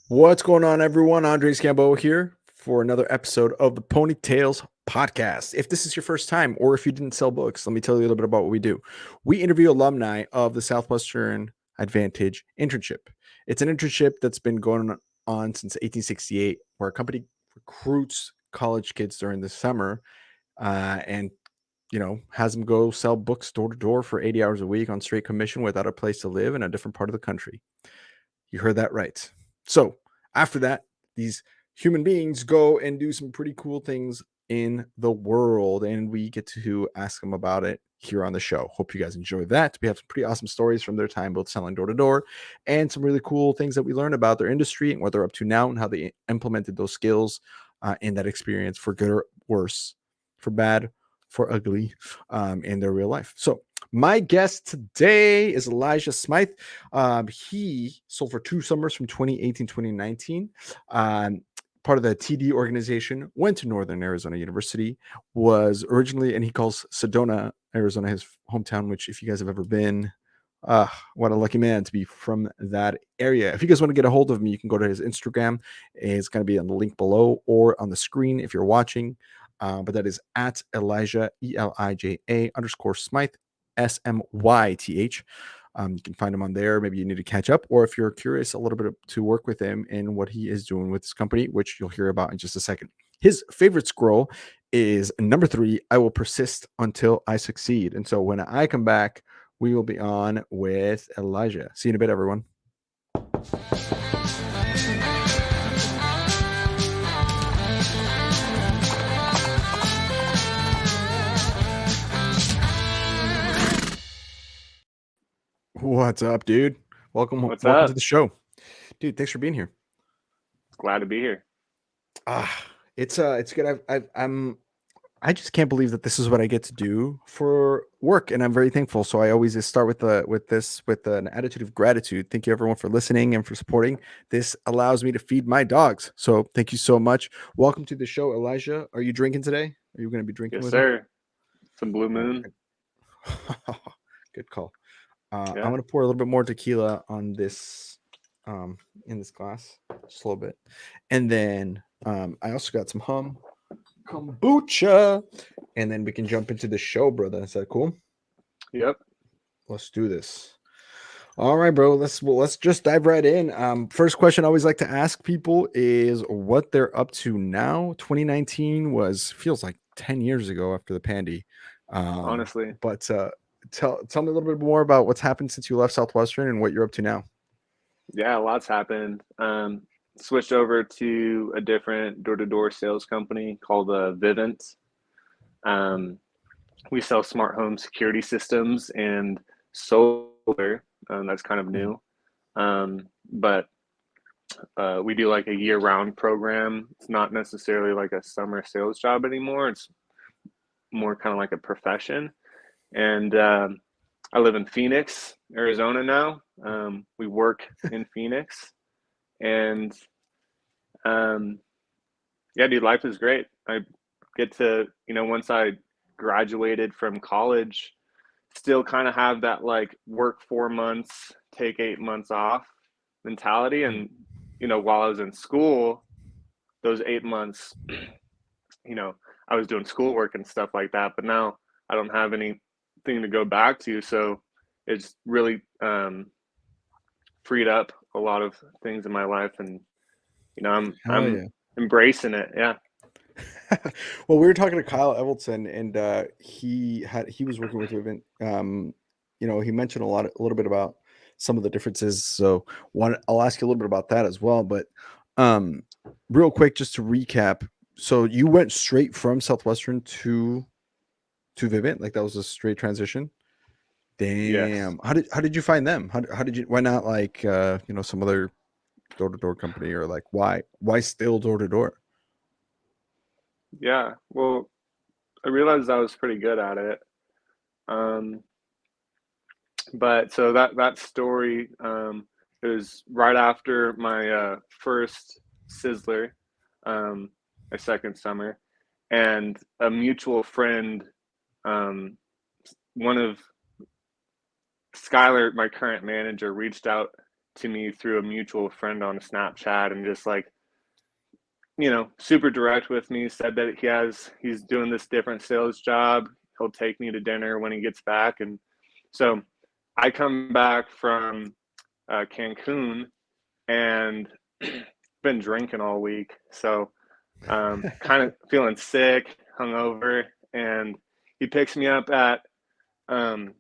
What's going on, everyone? Andre Scambo here for another episode of the Ponytails podcast. If this is your first time or if you didn't sell books, let me tell you a little bit about what we do. We interview alumni of the Southwestern Advantage internship. It's an internship that's been going on since 1868, where a company recruits college kids during the summer and has them go sell books door to door for 80 hours a week on straight commission without a place to live in a different part of the country. You heard that right. So after that, these human beings go and do some pretty cool things in the world, and we get to ask them about it here on the show. Hope you guys enjoy that. We have some pretty awesome stories from their time both selling door to door and some really cool things that we learned about their industry and what they're up to now and how they implemented those skills in that experience for good or worse, for bad, for ugly, in their real life. So my guest today is Elijah Smyth. He sold for 2 summers from 2018 2019. Part of the TD organization, went to Northern Arizona University, was originally, and he calls Sedona, Arizona, his hometown, which if you guys have ever been, what a lucky man to be from that area. If you guys want to get a hold of him, you can go to his Instagram. It's going to be on the link below or on the screen if you're watching. But that is at Elijah, ELIJA _ Smyth, SMYTH. You can find him on there. Maybe you need to catch up, or if you're curious a little bit to work with him and what he is doing with his company, which you'll hear about in just a second. His favorite scroll is number 3, I will persist until I succeed. And so when I come back, we will be on with Elijah. See you in a bit, everyone. What's up, dude? Welcome up? to the show. Dude, thanks for being here. Glad to be here. It's good. I just can't believe that this is what I get to do for work, and I'm very thankful. So I always just start with an attitude of gratitude. Thank you, everyone, for listening and for supporting. This allows me to feed my dogs. So thank you so much. Welcome to the show, Elijah. Are you drinking today? Are you going to be drinking Yes, with sir. Some Blue Moon. Good call. Yeah. I'm going to pour a little bit more tequila on this, in this glass, just a little bit, and then I also got some kombucha, and then we can jump into the show, brother. Is that cool? Yep. Let's do this. All right, bro. Let's just dive right in. First question I always like to ask people is what they're up to now. 2019 feels like 10 years ago after the pandy. Honestly. But tell me a little bit more about what's happened since you left Southwestern and what you're up to now. Yeah, lots happened. Switched over to a different door-to-door sales company called Vivint. We sell smart home security systems and solar. That's kind of new. But we do like a year-round program. It's not necessarily like a summer sales job anymore. It's more kind of like a profession. And I live in Phoenix, Arizona now. We work in Phoenix, and yeah, dude, life is great. I get to, once I graduated from college, still kind of have that like work 4 months, take 8 months off mentality. And, while I was in school, those 8 months, I was doing schoolwork and stuff like that. But now I don't have anything to go back to. So it's really freed up a lot of things in my life. And, I'm embracing it. Yeah. Well, we were talking to Kyle Evelson, and he was working with Vivint. He mentioned a little bit about some of the differences. So I'll ask you a little bit about that as well. But real quick, just to recap, so you went straight from Southwestern to Vivint, like that was a straight transition. Damn. Yes. How did you find them? How did you? Why not like some other door to door company, or like why still door to door? Yeah. Well, I realized I was pretty good at it. But so that story, it was right after my first Sizzler, my second summer, and a mutual friend, one of Skylar, my current manager, reached out to me through a mutual friend on Snapchat, and just like, super direct with me, said that he's doing this different sales job. He'll take me to dinner when he gets back. And so I come back from Cancun and been drinking all week. So kind of feeling sick, hungover, and he picks me up at the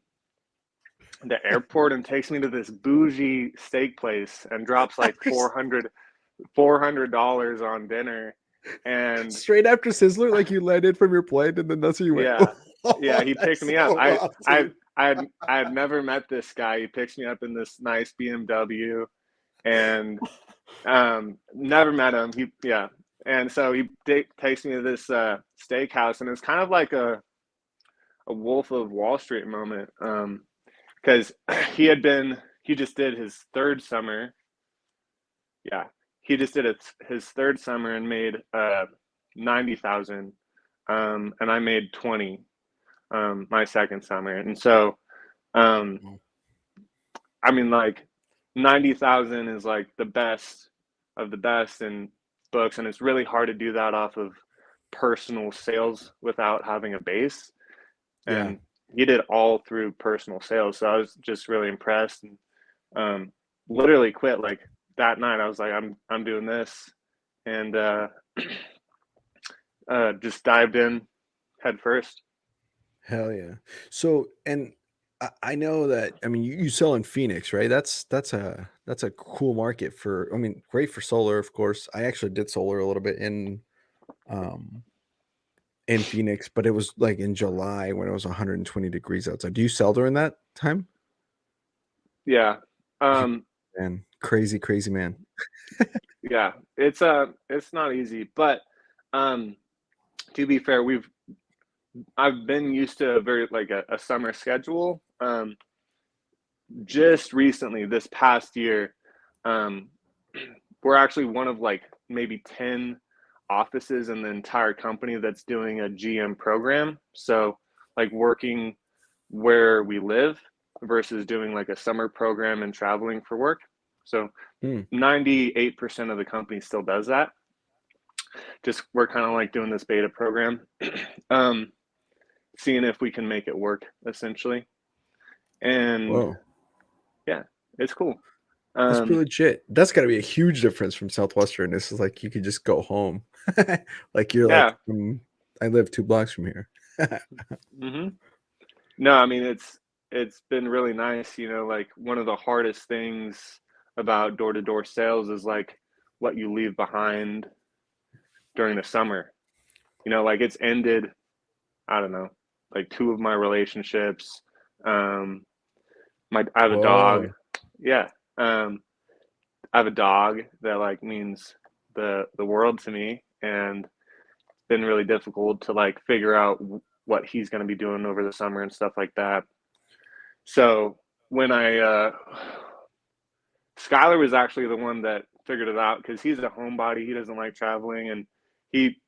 airport and takes me to this bougie steak place and drops like $400 on dinner. And straight after Sizzler, like you landed from your plane and then that's where you went. yeah, Oh, he picked me up. I had never met this guy. He picks me up in this nice BMW, and never met him. And so he takes me to this steakhouse, and it's kind of like a Wolf of Wall Street moment, because he just did his third summer. Yeah, he just did his third summer and made 90,000, and I made 20 my second summer. And so I mean, like, 90,000 is like the best of the best in books, and it's really hard to do that off of personal sales without having a base. yeah. And he did all through personal sales, so I was just really impressed, and literally quit like that night. I was like, I'm doing this, and just dived in head first. Hell yeah. So, and I know that, I mean, you sell in Phoenix, right? That's a cool market for, I mean, great for solar, of course. I actually did solar a little bit um in Phoenix, but it was like in July when it was 120 degrees outside. Do you sell during that time? Yeah. Oh, um man, crazy, crazy man. yeah, it's not easy, but um to be fair, I've been used to a very like a summer schedule. Just recently, this past year, um, we're actually one of like maybe 10 offices in the entire company that's doing a GM program. So, like, working where we live versus doing like a summer program and traveling for work. So, Hmm. 98% of the company still does that. Just we're kind of like doing this beta program, um, seeing if we can make it work essentially. And Whoa. yeah, it's cool. That's pretty Um, legit. That's got to be a huge difference from Southwestern. This is like you could just go home. Like you're like, yeah. I live 2 blocks from here. hmm No, I mean it's been really nice. Like, one of the hardest things about door-to-door sales is like what you leave behind during the summer. Like, it's ended, I don't know, like two of my relationships. Um, I have a dog. Whoa. Yeah. I have a dog that like means the world to me, and it's been really difficult to like figure out what he's going to be doing over the summer and stuff like that. So when Skylar was actually the one that figured it out, because he's a homebody. He doesn't like traveling, and he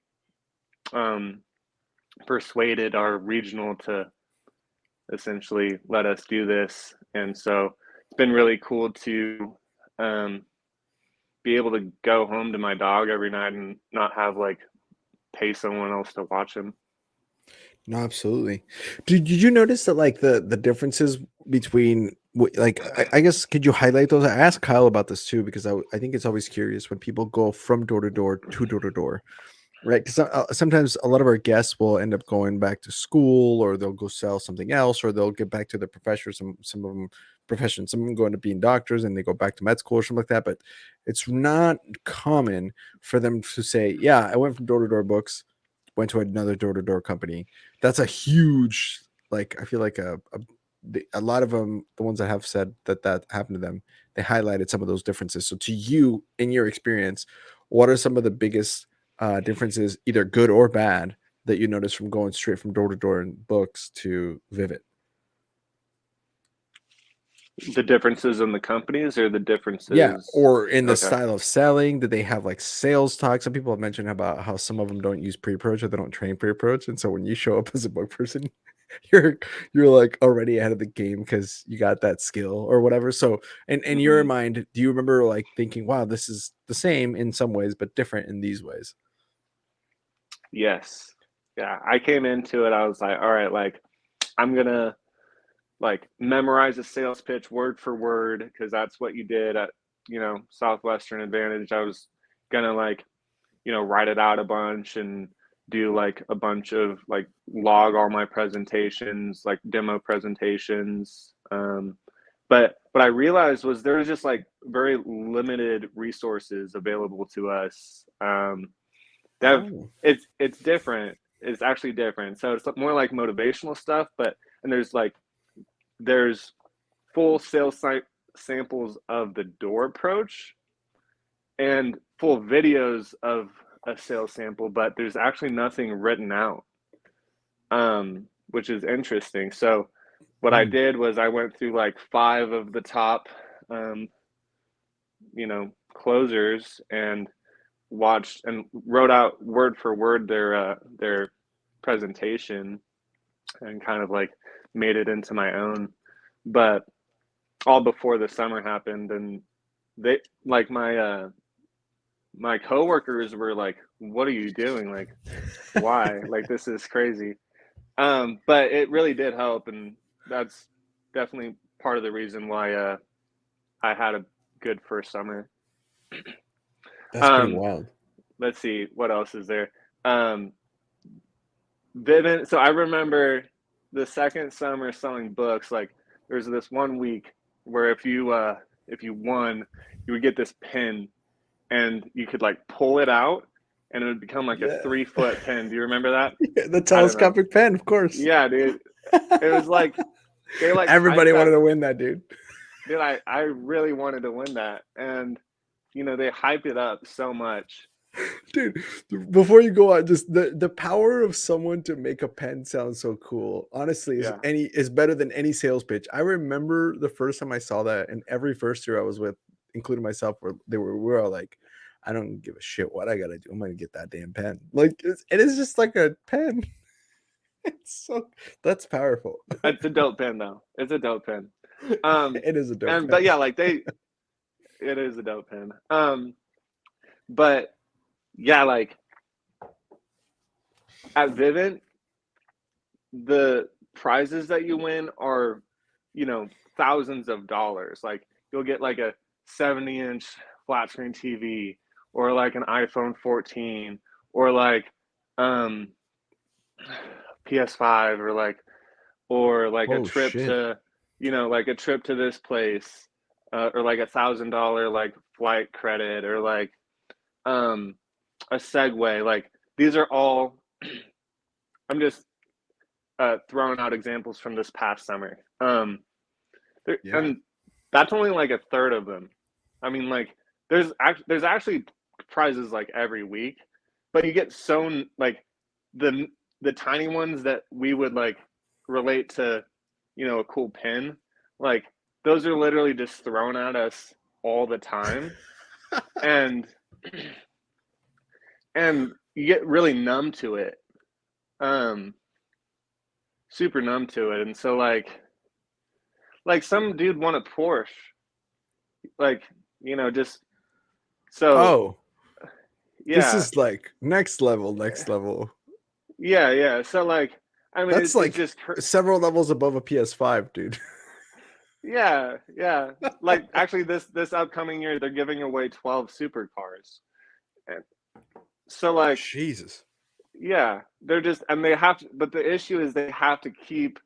um, persuaded our regional to essentially let us do this. And so it's been really cool to um, be able to go home to my dog every night and not have like pay someone else to watch him. No, absolutely. Did you notice that like the differences between like I guess could you highlight those? I asked Kyle about this too because I think it's always curious when people go from door to door, right? Because sometimes a lot of our guests will end up going back to school, or they'll go sell something else, or they'll get back to their profession. Some of them professions, some of them go into being doctors and they go back to med school or something like that. But it's not common for them to say, "Yeah, I went from door to door books, went to another door to door company." That's a huge, like I feel like a lot of them, the ones that have said that happened to them, they highlighted some of those differences. So to you, in your experience, what are some of the biggest differences, either good or bad, that you notice from going straight from door to door in books to Vivid? The differences in the companies, or the Yeah, differences? or in the Okay. style of selling, do they have like sales talk? Some people have mentioned about how some of them don't use pre-approach or they don't train pre-approach, and so when you show up as a book person, you're you're like already ahead of the game because you got that skill or whatever. So in your Hmm. mind, do you remember like thinking, wow, this is the same in some ways, but different in these ways? Yes. Yeah. I came into it, I was like, all right, like I'm gonna like memorize a sales pitch word for word because that's what you did at, Southwestern Advantage. I was gonna like, write it out a bunch and do like a bunch of like log all my presentations, like demo presentations. But what I realized was there was just like very limited resources available to us. That Oh, it's different. It's actually different. So it's more like motivational stuff, but and there's full sales site samples of the door approach and full videos of a sales sample, but there's actually nothing written out, which is interesting. So what I mm, did was I went through like five of the top, closers and watched and wrote out word for word their presentation and kind of like made it into my own. But all before the summer happened, and they like my coworkers were like, "What are you doing? Like, why? Like, this is crazy." But it really did help, and that's definitely part of the reason why I had a good first summer. that's pretty Um, wild. let's see what else is there. Um, Vivint. So I remember the second summer selling books. Like, there's this one week where if you won, you would get this pin, and you could like pull it out, and it would become like a Yeah. 3 foot pin. Do you remember that? Yeah, the I don't know. telescopic pen, of course. Yeah, dude. It was like they like hyped Everybody that. wanted to win that, dude. Dude, I really wanted to win that, and they hyped it up so much. Dude, before you go on, just the power of someone to make a pen sound so cool. Honestly, Yeah. is better than any sales pitch. I remember the first time I saw that, and every first year I was with, including myself, where we were all like, I don't give a shit what I gotta do. I'm gonna get that damn pen. Like it is just like a pen. It's so that's powerful. It's a dope pen though. It's a dope pen. Um, It is a dope and pen. but yeah, like it is a dope pen. But yeah, like at Vivint, the prizes that you win are, thousands of dollars. Like you'll get like a 70-inch flat screen TV or like an iPhone 14 or like um PS5 or like a Oh trip shit. to, like a trip to this place, or like $1,000 like flight credit or like um a Segway. Like these are all I'm just throwing out examples from this past summer. Yeah. And that's only like a third of them. I mean, like there's actually prizes like every week, but you get so like the the tiny ones that we would like relate to, a cool pin. Like those are literally just thrown at us all the time, and and you get really numb to it. Um, Super numb to it, and so like some dude won a Porsche, like just so Oh, this yeah, is like next level, next level. yeah. So like, I mean, That's it's like just several levels above a PS5, dude. yeah. Like actually, this upcoming year, they're giving away 12 supercars, and so like, Jesus. yeah, they're just and they have to, but the issue is they have to keep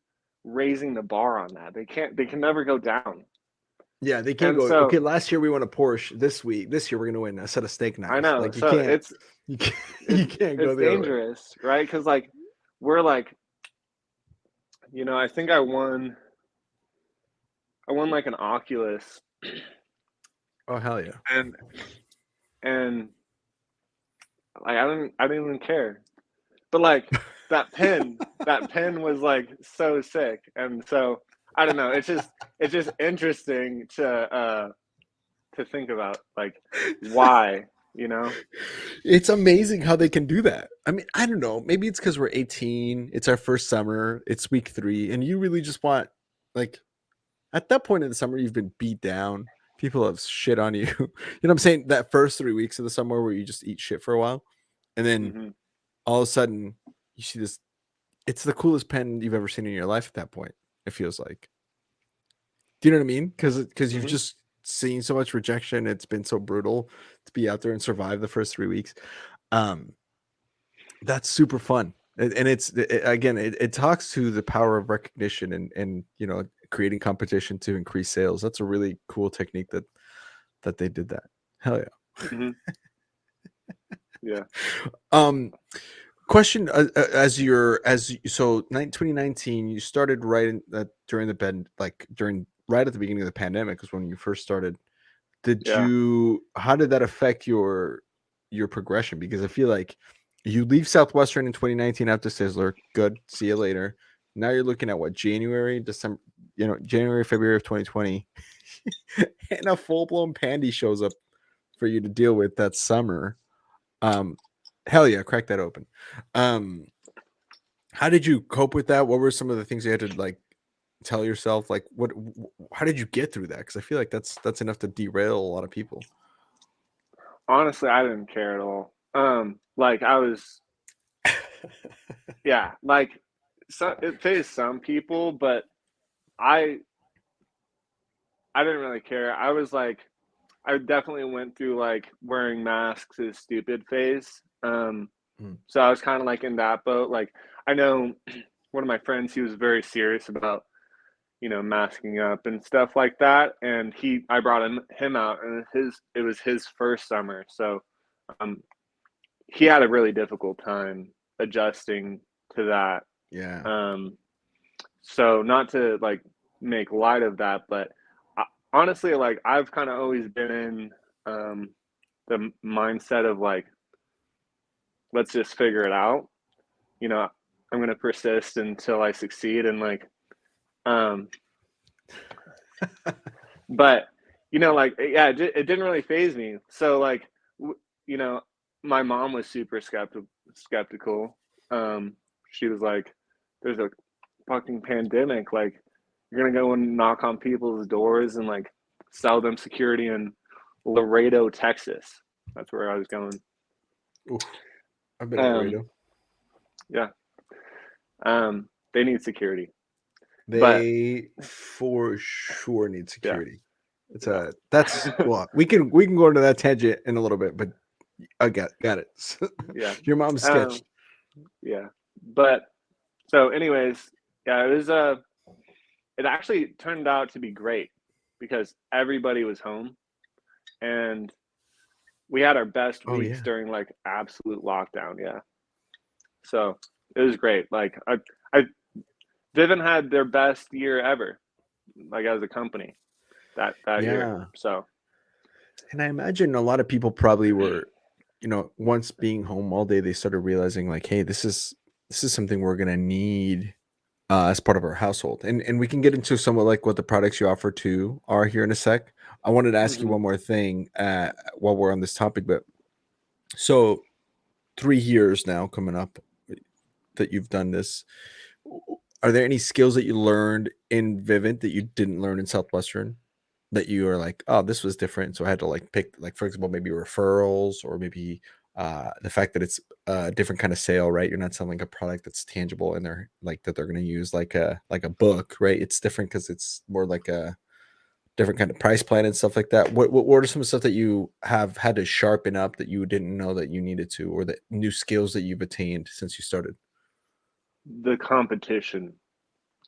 raising the bar on that. They can never go down, Yeah, they can't and go. so Okay, last year we won a Porsche. This year we're gonna win a set of steak I knives. know. Like So you can't, it's you can't go it's the other way. dangerous, right? Because like we're like, I think I won like an Oculus, Oh hell yeah! and and like I didn't even care. But like that pen was like so sick, and so I don't know. It's just interesting to think about like why, you know? It's amazing how they can do that. I mean, I don't know. Maybe it's because we're 18. It's our first summer. It's week 3, and you really just want, like, at that point in the summer, you've been beat down. People have shit on you. You know what I'm saying? That first 3 weeks of the summer where you just eat shit for a while, and then Hmm. all of a sudden you see this. It's the coolest pen you've ever seen in your life. At that point, it feels like. Do you know what I mean? Because you've Hmm. just seen so much rejection. It's been so brutal to be out there and survive the first 3 weeks. Um, that's super fun. And again, it talks to the power of recognition and creating competition to increase sales. That's a really cool technique that they did that. Hell yeah. Hmm. Yeah. Um, question so 2019 you started during the bed, like during right at the beginning of the pandemic was when you first started. Yeah. How did that affect your progression? Because I feel like you leave Southwestern in 2019 after Sizzler. Good. See you later. Now you're looking at what, January, December, January, February of 2020. And a full-blown pandy shows up for you to deal with that summer. Um, hell yeah, crack that open. Um, how did you cope with that? What were some of the things you had to like tell yourself? Like how did you get through that? Because I feel like that's enough to derail a lot of people. Honestly, I didn't care at all. Like I was, yeah, like it phased some people, but I I didn't really care. I was like, I definitely went through like wearing masks is stupid phase. Mm. So I was kind of like in that boat. Like I know one of my friends, he was very serious about masking up and stuff like that, and I brought him out, and it was his first summer, so um, he had a really difficult time adjusting to that. Yeah. Um, so not to like make light of that, but honestly, like I've kind of always been in the mindset of like, let's just figure it out. You know, I'm gonna persist until I succeed, and like, um, but like yeah, it didn't really phase me. So like, you know, my mom was super skeptical. She was like, "There's a fucking pandemic. Like, you're gonna go and knock on people's doors and like sell them security in Laredo, Texas." That's where I was going. Oof. I've been in Um, Laredo. yeah. They need security, but They for sure need yeah, security. That's yeah, well, we can go into that tangent in a little bit, but I got it. yeah, Your mom's um, sketched. yeah. But so, anyways, yeah, it actually turned out to be great because everybody was home and we had our best Oh weeks yeah. during like absolute lockdown. Yeah. So it was great. Like I Vivint had their best year ever, like as a company that year. Yeah. So And I imagine a lot of people probably were, once being home all day, they started realizing like, hey, this is something we're gonna need as part of our household. And we can get into some of like what the products you offer to are here in a sec. I wanted to ask you mhm. one more thing while we're on this topic, but so 3 years now coming up that you've done this. Are there any skills that you learned in Vivint that you didn't learn in Southwestern that you are like, oh, this was different? So I had to like pick, like, for example, maybe referrals or maybe the fact that it's a different kind of sale, right? You're not selling a product that's tangible and they're like that they're going to use like a book, right? It's different because it's more like a different kind of price plan and stuff like that. What are some stuff that you have had to sharpen up that you didn't know that you needed to, or the new skills that you've attained since you started? The competition,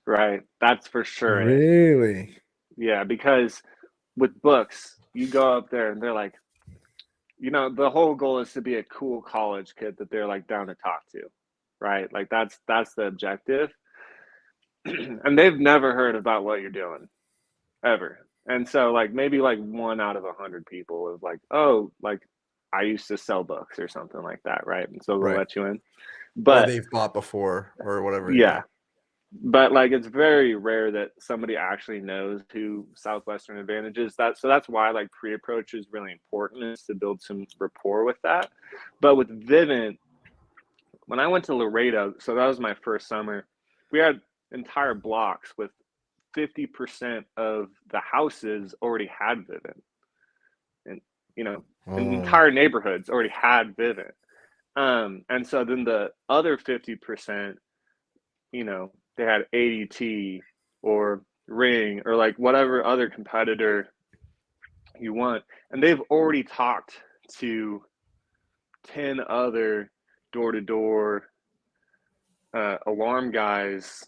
right? That's for sure in it. Really? Yeah, because with books, you go up there and they're like, the whole goal is to be a cool college kid that they're like down to talk to, right? Like that's the objective. And they've never heard about what you're doing ever. And so like maybe like 1 out of 100 people is like, oh, like I used to sell books or something like that, right? And so they'll Right. let you in. Or But they've bought before or whatever. yeah, Yeah. but like it's very rare that somebody actually knows who Southwestern Advantage is. That's why like pre-approach is really important, is to build some rapport with that. But with Vivint, when I went to Laredo, so that was my first summer, we had entire blocks with 50% of the houses already had Vivint. And, you know, entire neighborhoods already had Vivint. And so then the other 50%, you know, they had ADT or Ring or like whatever other competitor you want. And they've already talked to 10 other door to door alarm guys,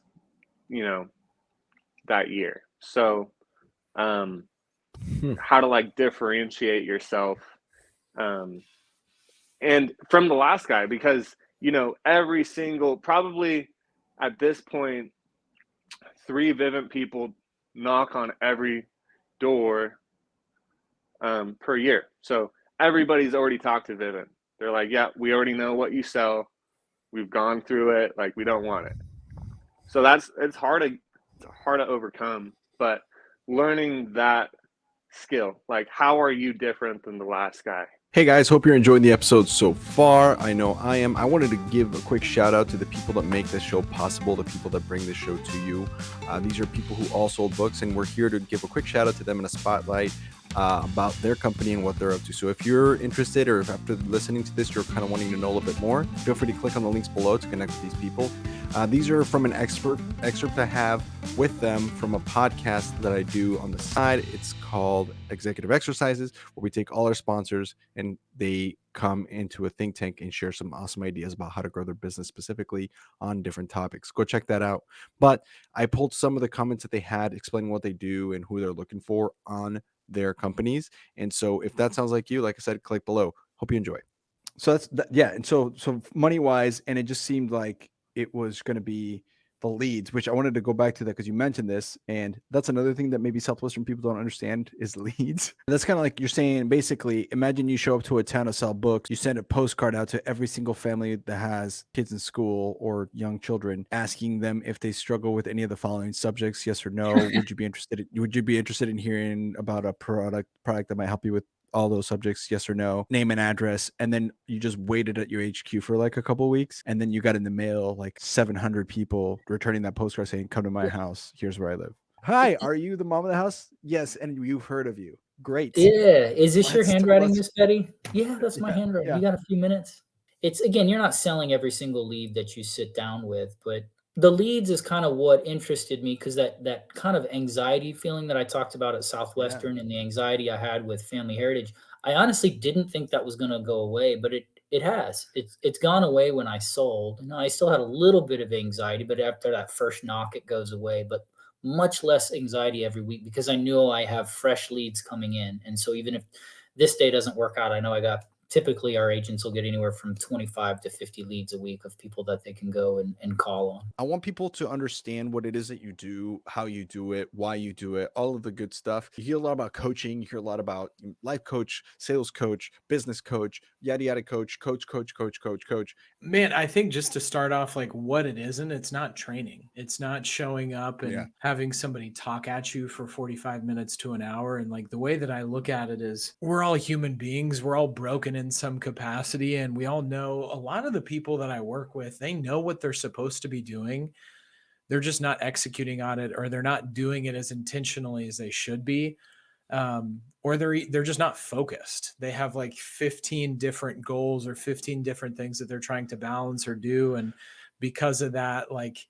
you know, that year. So, how to like differentiate yourself, and from the last guy, because, you know, every single, probably at this point, 3 Vivint people knock on every door per year. So everybody's already talked to Vivint. They're like, yeah, we already know what you sell. We've gone through it. Like, we don't want it. So it's hard to overcome, but learning that skill, like, how are you different than the last guy? Hey guys, hope you're enjoying the episode so far. I know I am. I wanted to give a quick shout out to the people that make this show possible, the people that bring this show to you. These are people who all sold books, and we're here to give a quick shout out to them in a spotlight about their company and what they're up to. So if you're interested, or if after listening to this, you're kind of wanting to know a little bit more, feel free to click on the links below to connect with these people. These are from an excerpt I have with them from a podcast that I do on the side. It's called Executive Exercises, where we take all our sponsors and they come into a think tank and share some awesome ideas about how to grow their business, specifically on different topics. Go check that out. But I pulled some of the comments that they had explaining what they do and who they're looking for on their companies. And so if that sounds like you, like I said, click below. Hope you enjoy. So yeah. And so money wise, and it just seemed like it was going to be the leads, which I wanted to go back to that because you mentioned this, and that's another thing that maybe Southwestern people don't understand is leads. That's kind of like you're saying, basically, imagine you show up to a town to sell books, you send a postcard out to every single family that has kids in school or young children, asking them if they struggle with any of the following subjects, yes or no. Would you be interested in hearing about a product that might help you with all those subjects, yes or no, name and address, and then you just waited at your HQ for like a couple of weeks, and then you got in the mail like 700 people returning that postcard saying, come to my house, here's where I live. Hi, are you the mom of the house? Yes, and we've heard of you. Great. Yeah. Is this your handwriting, Miss Betty? Yeah, that's my handwriting. Yeah. You got a few minutes? It's, again, you're not selling every single lead that you sit down with, but the leads is kind of what interested me, because that kind of anxiety feeling that I talked about at Southwestern and the anxiety I had with Family Heritage, I honestly didn't think that was going to go away, but it has. It's gone away when I sold. I still had a little bit of anxiety, but after that first knock, it goes away. But much less anxiety every week, because I know I have fresh leads coming in. And so even if this day doesn't work out, I know typically our agents will get anywhere from 25 to 50 leads a week of people that they can go and call on. I want people to understand what it is that you do, how you do it, why you do it, all of the good stuff. You hear a lot about coaching. You hear a lot about life coach, sales coach, business coach, yada, yada, coach. Man, I think just to start off, like, what it isn't, it's not training. It's not showing up and having somebody talk at you for 45 minutes to an hour. And like, the way that I look at it is, we're all human beings. We're all broken in some capacity. And we all know, a lot of the people that I work with, they know what they're supposed to be doing. They're just not executing on it, or they're not doing it as intentionally as they should be. Or they're just not focused. They have like 15 different goals or 15 different things that they're trying to balance or do. And because of that, like,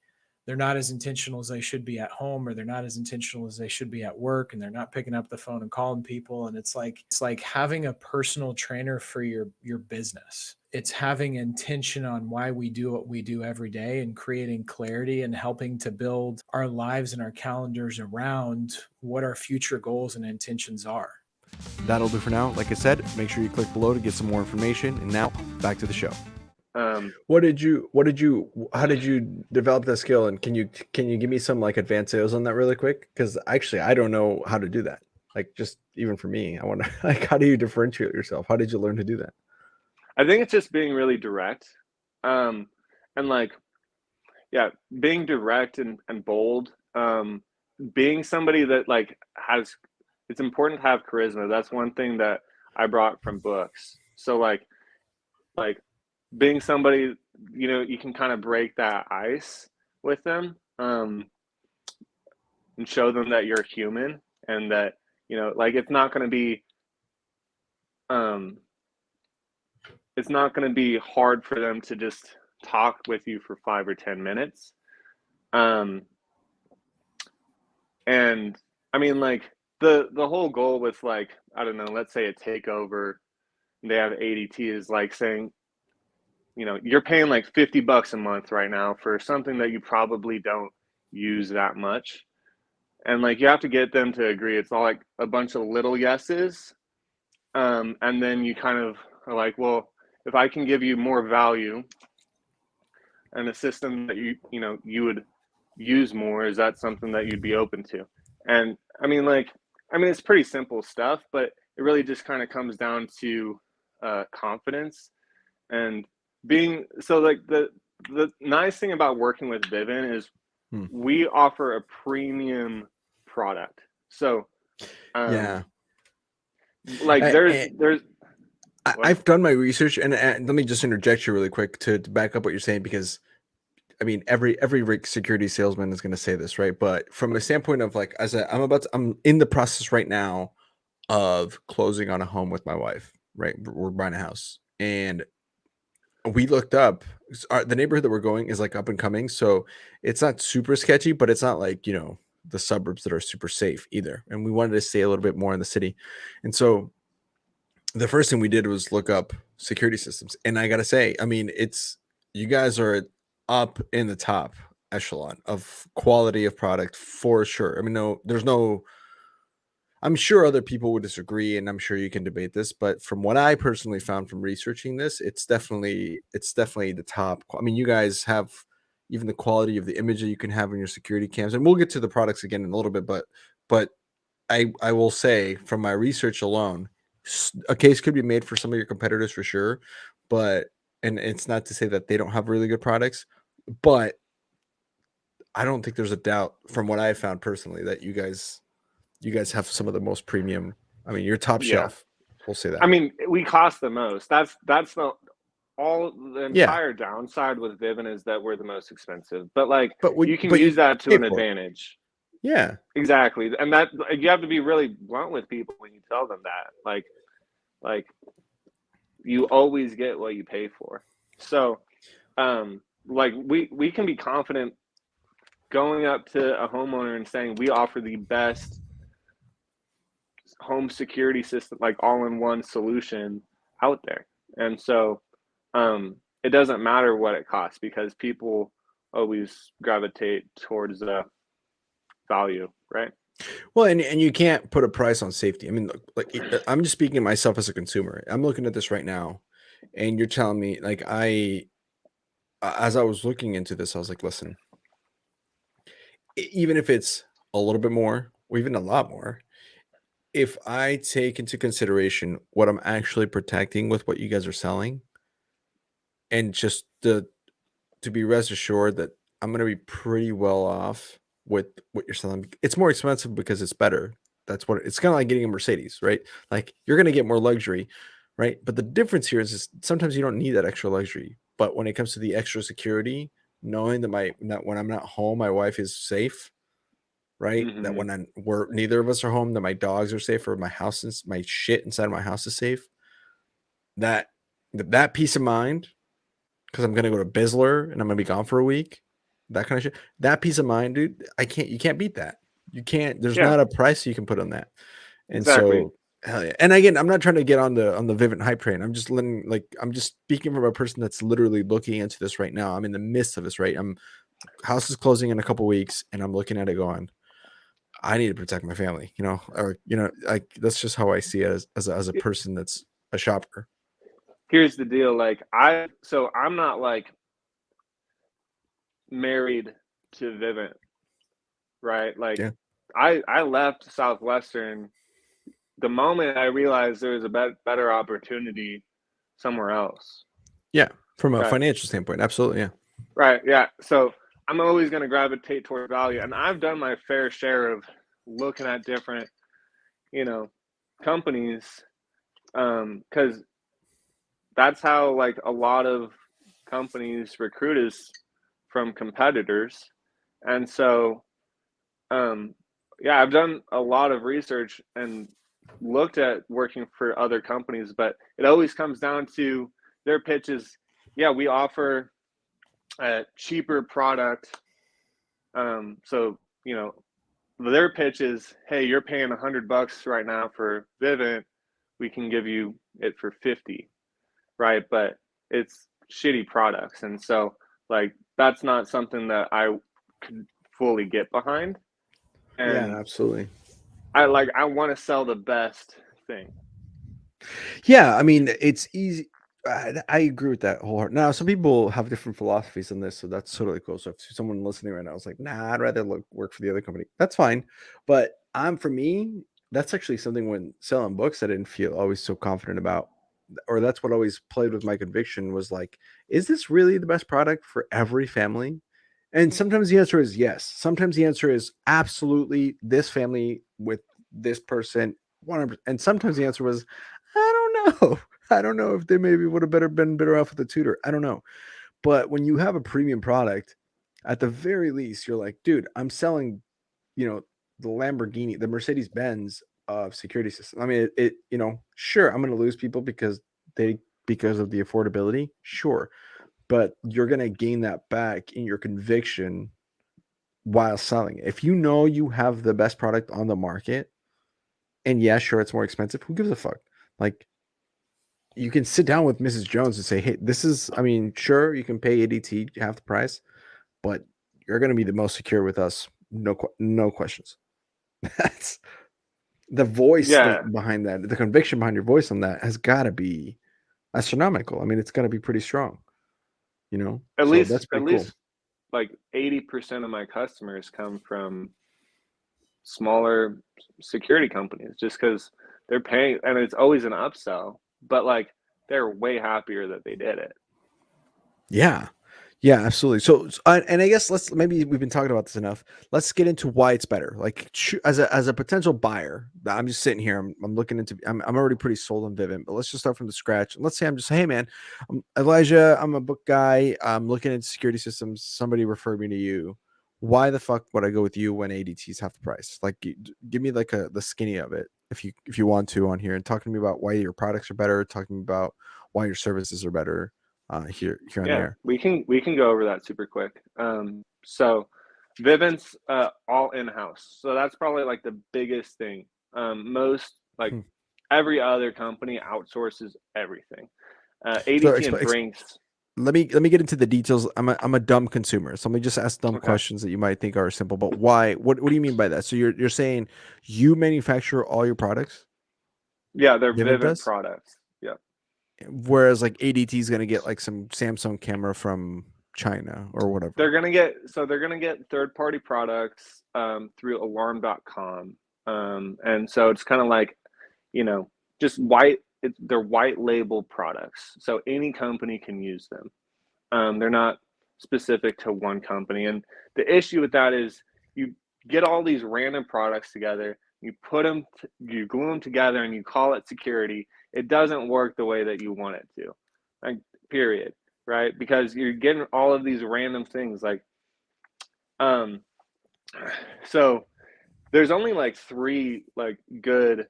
they're not as intentional as they should be at home, or they're not as intentional as they should be at work, and they're not picking up the phone and calling people. And it's like having a personal trainer for your business. It's having intention on why we do what we do every day, and creating clarity and helping to build our lives and our calendars around what our future goals and intentions are. That'll do for now. Like I said, make sure you click below to get some more information. And now back to the show. How did you develop that skill? And can you give me some like advanced sales on that really quick? Because actually, I don't know how to do that. Like, just even for me, I want to, like, how do you differentiate yourself? How did you learn to do that? I think it's just being really direct. And like, yeah, being direct and bold, being somebody that like has, it's important to have charisma. That's one thing that I brought from books. So like being somebody, you know, you can kind of break that ice with them, and show them that you're human, and that, you know, like um it's not going to be hard for them to just talk with you for 5 or 10 minutes. And I mean, like the whole goal with, like, I don't know, let's say a takeover, they have ADT, is like saying, you know, you're paying like $50 a month right now for something that you probably don't use that much. And like you have to get them to agree. It's all like a bunch of little yeses. And then you kind of are like, well, if I can give you more value and a system that you know you would use more, is that something that you'd be open to? And I mean, it's pretty simple stuff, but it really just kind of comes down to confidence and being, so like the nice thing about working with VDisain is we offer a premium product. So yeah, like I've done my research, and let me just interject you really quick to back up what you're saying, because I mean, every security salesman is going to say this, right? But from a standpoint of like, I'm in the process right now of closing on a home with my wife, right? We're buying a house, and we looked up the neighborhood that we're going is like up and coming, so it's not super sketchy, but it's not like, you know, the suburbs that are super safe either. And we wanted to stay a little bit more in the city, and so the first thing we did was look up security systems. And I gotta say, I mean, you guys are up in the top echelon of quality of product for sure. I mean, I'm sure other people would disagree, and I'm sure you can debate this, but from what I personally found from researching this, it's definitely the top. I mean, you guys have even the quality of the image that you can have in your security cams, and we'll get to the products again in a little bit, but I will say from my research alone, a case could be made for some of your competitors for sure, but, and it's not to say that they don't have really good products, but I don't think there's a doubt from what I found personally that you guys have some of the most premium. I mean, you're top shelf. We'll say that. I mean, we cost the most. That's the entire downside with VDisain is that we're the most expensive. But like, you can use that to an advantage. Yeah, exactly. And that you have to be really blunt with people when you tell them that. Like you always get what you pay for. So, like we can be confident going up to a homeowner and saying we offer the best home security system, like all-in-one solution out there. And so it doesn't matter what it costs, because people always gravitate towards value, right? Well, and you can't put a price on safety. I mean, look, like, I'm just speaking of myself as a consumer. I'm looking at this right now, and you're telling me, like, as I was looking into this, I was like, listen, even if it's a little bit more, or even a lot more, if I take into consideration what I'm actually protecting with what you guys are selling, and just to be rest assured that I'm going to be pretty well off with what you're selling. It's more expensive because it's better. That's what it's kind of like getting a Mercedes, right? Like, you're going to get more luxury, right? But the difference here is sometimes you don't need that extra luxury. But when it comes to the extra security, knowing that when I'm not home, my wife is safe, right? Mm-hmm. That when neither of us are home, that my dogs are safe, or my shit inside my house is safe. That peace of mind, because I'm gonna go to Bisler and I'm gonna be gone for a week, that kind of shit. That peace of mind, dude, you can't beat that. You can't. There's not a price you can put on that. And exactly. So, hell yeah. And again, I'm not trying to get on the VDisain hype train. I'm just speaking from a person that's literally looking into this right now. I'm in the midst of this, right? House is closing in a couple weeks, and I'm looking at it going, I need to protect my family, or like, that's just how I see it as a person that's a shopper. Here's the deal. Like I'm not like married to VDisain, right? Like I left Southwestern the moment I realized there was a better opportunity somewhere else. Yeah. From a financial standpoint. Absolutely. Yeah. Right. Yeah. So I'm always going to gravitate toward value. And I've done my fair share of looking at different, companies, because that's how like a lot of companies recruit is from competitors. And so, yeah, I've done a lot of research and looked at working for other companies, but it always comes down to their pitches. Yeah, we offer a cheaper product. So, their pitch is, hey, you're paying $100 right now for Vivint. We can give you it for 50, right? But it's shitty products. And so like, that's not something that I could fully get behind. And Yeah, absolutely. I want to sell the best thing. Yeah, I mean, it's easy. I agree with that wholeheartedly. Now, some people have different philosophies on this, so that's totally cool. So if someone listening right now is like, "Nah, I'd rather work for the other company," that's fine. But for me, that's actually something when selling books I didn't feel always so confident about, or that's what always played with my conviction was like, is this really the best product for every family? And sometimes the answer is yes. Sometimes the answer is absolutely this family with this person, 100%. And sometimes the answer was, I don't know. I don't know if they maybe would have been better off with a tutor. I don't know. But when you have a premium product, at the very least, you're like, dude, I'm selling, the Lamborghini, the Mercedes Benz of security system. I mean, sure, I'm going to lose people because of the affordability, sure, but you're going to gain that back in your conviction while selling it. If you know you have the best product on the market, and yeah, sure, it's more expensive. Who gives a fuck? Like, you can sit down with Mrs. Jones and say, hey, sure, you can pay ADT half the price, but you're going to be the most secure with us. No questions. That's the voice behind that. The conviction behind your voice on that has got to be astronomical. I mean, it's got to be pretty strong, At so least, that's pretty cool. Like 80% of my customers come from smaller security companies just because they're paying, and it's always an upsell, but like they're way happier that they did it. Yeah, absolutely. So, and I guess maybe we've been talking about this enough. Let's get into why it's better. Like as a potential buyer, I'm just sitting here. I'm looking into. I'm already pretty sold on Vivint, but let's just start from the scratch. Let's say I'm just, hey man, I'm Elijah. I'm a book guy. I'm looking into security systems. Somebody referred me to you. Why the fuck would I go with you when ADT's half the price? Like, give me like the skinny of it if you want to on here, and talk to me about why your products are better. Talking about why your services are better. Here on the air. We can go over that super quick. So Vivint's all in-house, so that's probably like the biggest thing. Most like every other company outsources everything. ADT and Brinks. Let me get into the details. I'm a dumb consumer, so let me just ask dumb questions that you might think are simple. But why? What do you mean by that? So you're saying you manufacture all your products? Yeah, they're Vivint products. Yeah. Whereas like ADT is gonna get like some Samsung camera from China or whatever. They're gonna get third-party products through Alarm.com, and so it's kind of like, just they're white label products, so any company can use them. They're not specific to one company, and the issue with that is you get all these random products together, you you glue them together, and you call it security. It doesn't work the way that you want it to, like, period, right? Because you're getting all of these random things, like, so there's only like 3 like good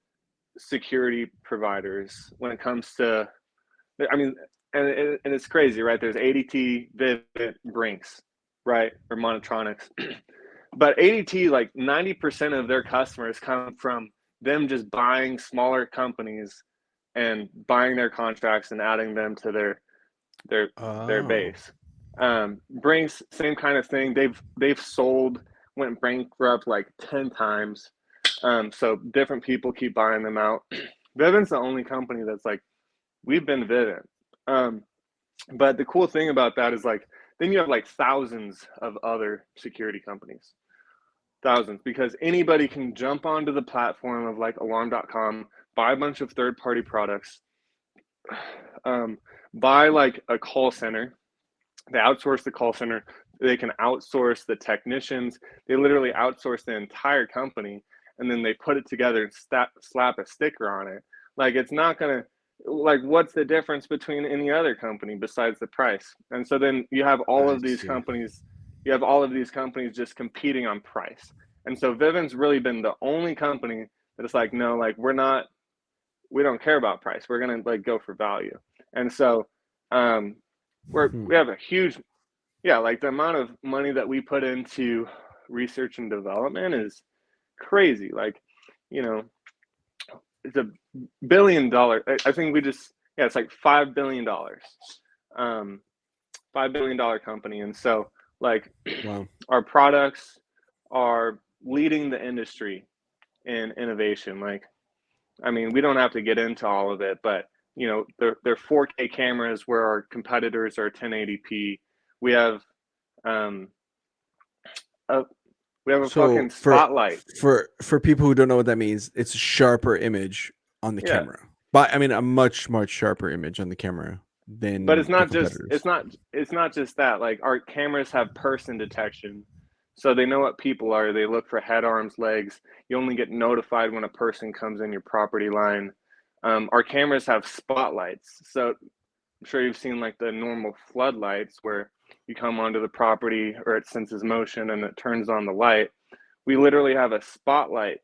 security providers when it comes to, I mean, and it's crazy, right? There's ADT, Vivint, Brinks, right? Or Monotronics. But ADT, like 90% of their customers come from them just buying smaller companies and buying their contracts and adding them to their base. Brinks, same kind of thing. They've went bankrupt like 10 times. So different people keep buying them out. Vivint's the only company that's like, we've been Vivint. But the cool thing about that is, like, then you have like thousands of other security companies. Thousands, because anybody can jump onto the platform of like Alarm.com, buy a bunch of third-party products, buy like a call center. They outsource the call center. they can outsource the technicians. They literally outsource the entire company, and then they put it together and slap a sticker on it. Like, it's not gonna, like, what's the difference between any other company besides the price? And so then you have all of these companies, just competing on price. And so Vivint's really been the only company that is like, no, like, we don't care about price. We're gonna like go for value. And so we have a huge, like, the amount of money that we put into research and development is crazy. Like, it's $1 billion. I think it's like $5 billion. $5 billion company. And so, like, wow. Our products are leading the industry in innovation. Like, I mean, we don't have to get into all of it, but they're 4K cameras where our competitors are 1080p. We have a fucking spotlight. For people who don't know what that means, it's a sharper image on the camera. But I mean, a much sharper image on the camera than. But it's not just that. Like, our cameras have person detection, so they know what people are. They look for head, arms, legs. You only get notified when a person comes in your property line. Our cameras have spotlights, so I'm sure you've seen like the normal floodlights where you come onto the property or it senses motion and it turns on the light. We literally have a spotlight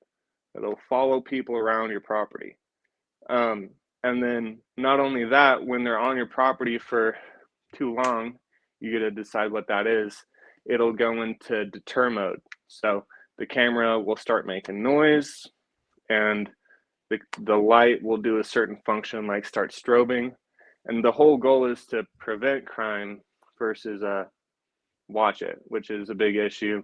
that'll follow people around your property. And then not only that, when they're on your property for too long, you get to decide what that is. It'll go into deter mode. So the camera will start making noise, and the light will do a certain function, like start strobing. And the whole goal is to prevent crime versus watch it, which is a big issue.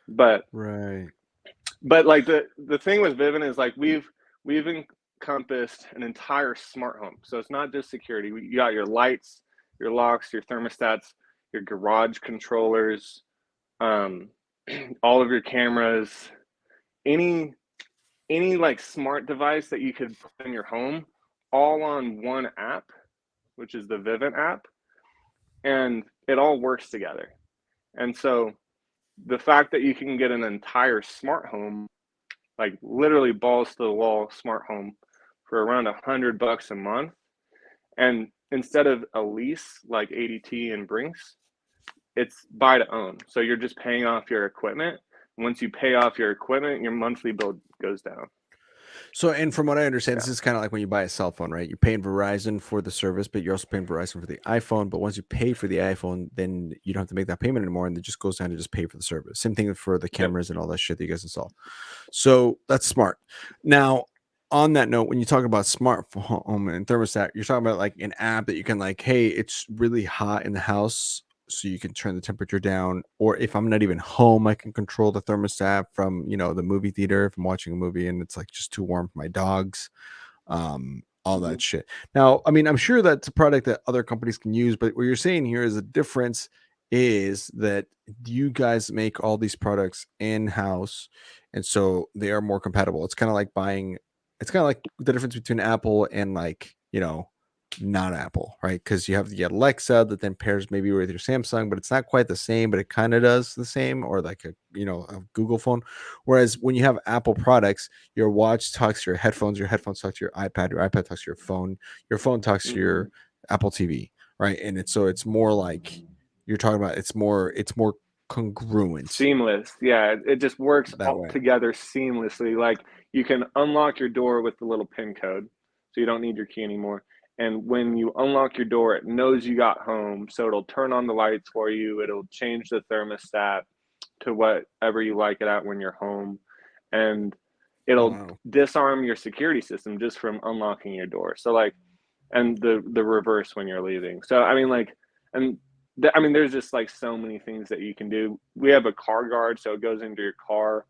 But like the thing with Vivint is, like, we've encompassed an entire smart home. So it's not just security. You got your lights, your locks, your thermostats, your garage controllers, all of your cameras, any like smart device that you could put in your home, all on one app, which is the Vivint app, and it all works together. And so the fact that you can get an entire smart home, like literally balls to the wall smart home, for around $100 a month, and instead of a lease like ADT and Brinks, it's buy to own. So you're just paying off your equipment. Once you pay off your equipment, your monthly bill goes down. So, and from what I understand, this is kind of like when you buy a cell phone, right? You're paying Verizon for the service, but you're also paying Verizon for the iPhone. But once you pay for the iPhone, then you don't have to make that payment anymore, and it just goes down to just pay for the service. Same thing for the cameras and all that shit that you guys install. So that's smart. Now, on that note, when you talk about smart home and thermostat, you're talking about like an app that you can, like, hey, it's really hot in the house, so you can turn the temperature down. Or if I'm not even home, I can control the thermostat from, the movie theater if I'm watching a movie and it's like just too warm for my dogs, all that shit. Now, I mean, I'm sure that's a product that other companies can use, but what you're saying here is the difference is that you guys make all these products in-house, and so they are more compatible. It's kind of like the difference between Apple and, like, not Apple, right? Because you have the Alexa that then pairs maybe with your Samsung, but it's not quite the same, but it kind of does the same, or like a Google phone. Whereas when you have Apple products, your watch talks to your headphones talk to your iPad talks to your phone talks to your Apple TV, right? And it's more like you're talking about, it's more congruent, seamless. Yeah, it just works all way together seamlessly. Like, you can unlock your door with the little PIN code, so you don't need your key anymore. And when you unlock your door, it knows you got home, so it'll turn on the lights for you. It'll change the thermostat to whatever you like it at when you're home, and it'll disarm your security system just from unlocking your door. So, like, and the reverse when you're leaving. So I mean, like, there's just like so many things that you can do. We have a car guard, so it goes into your car,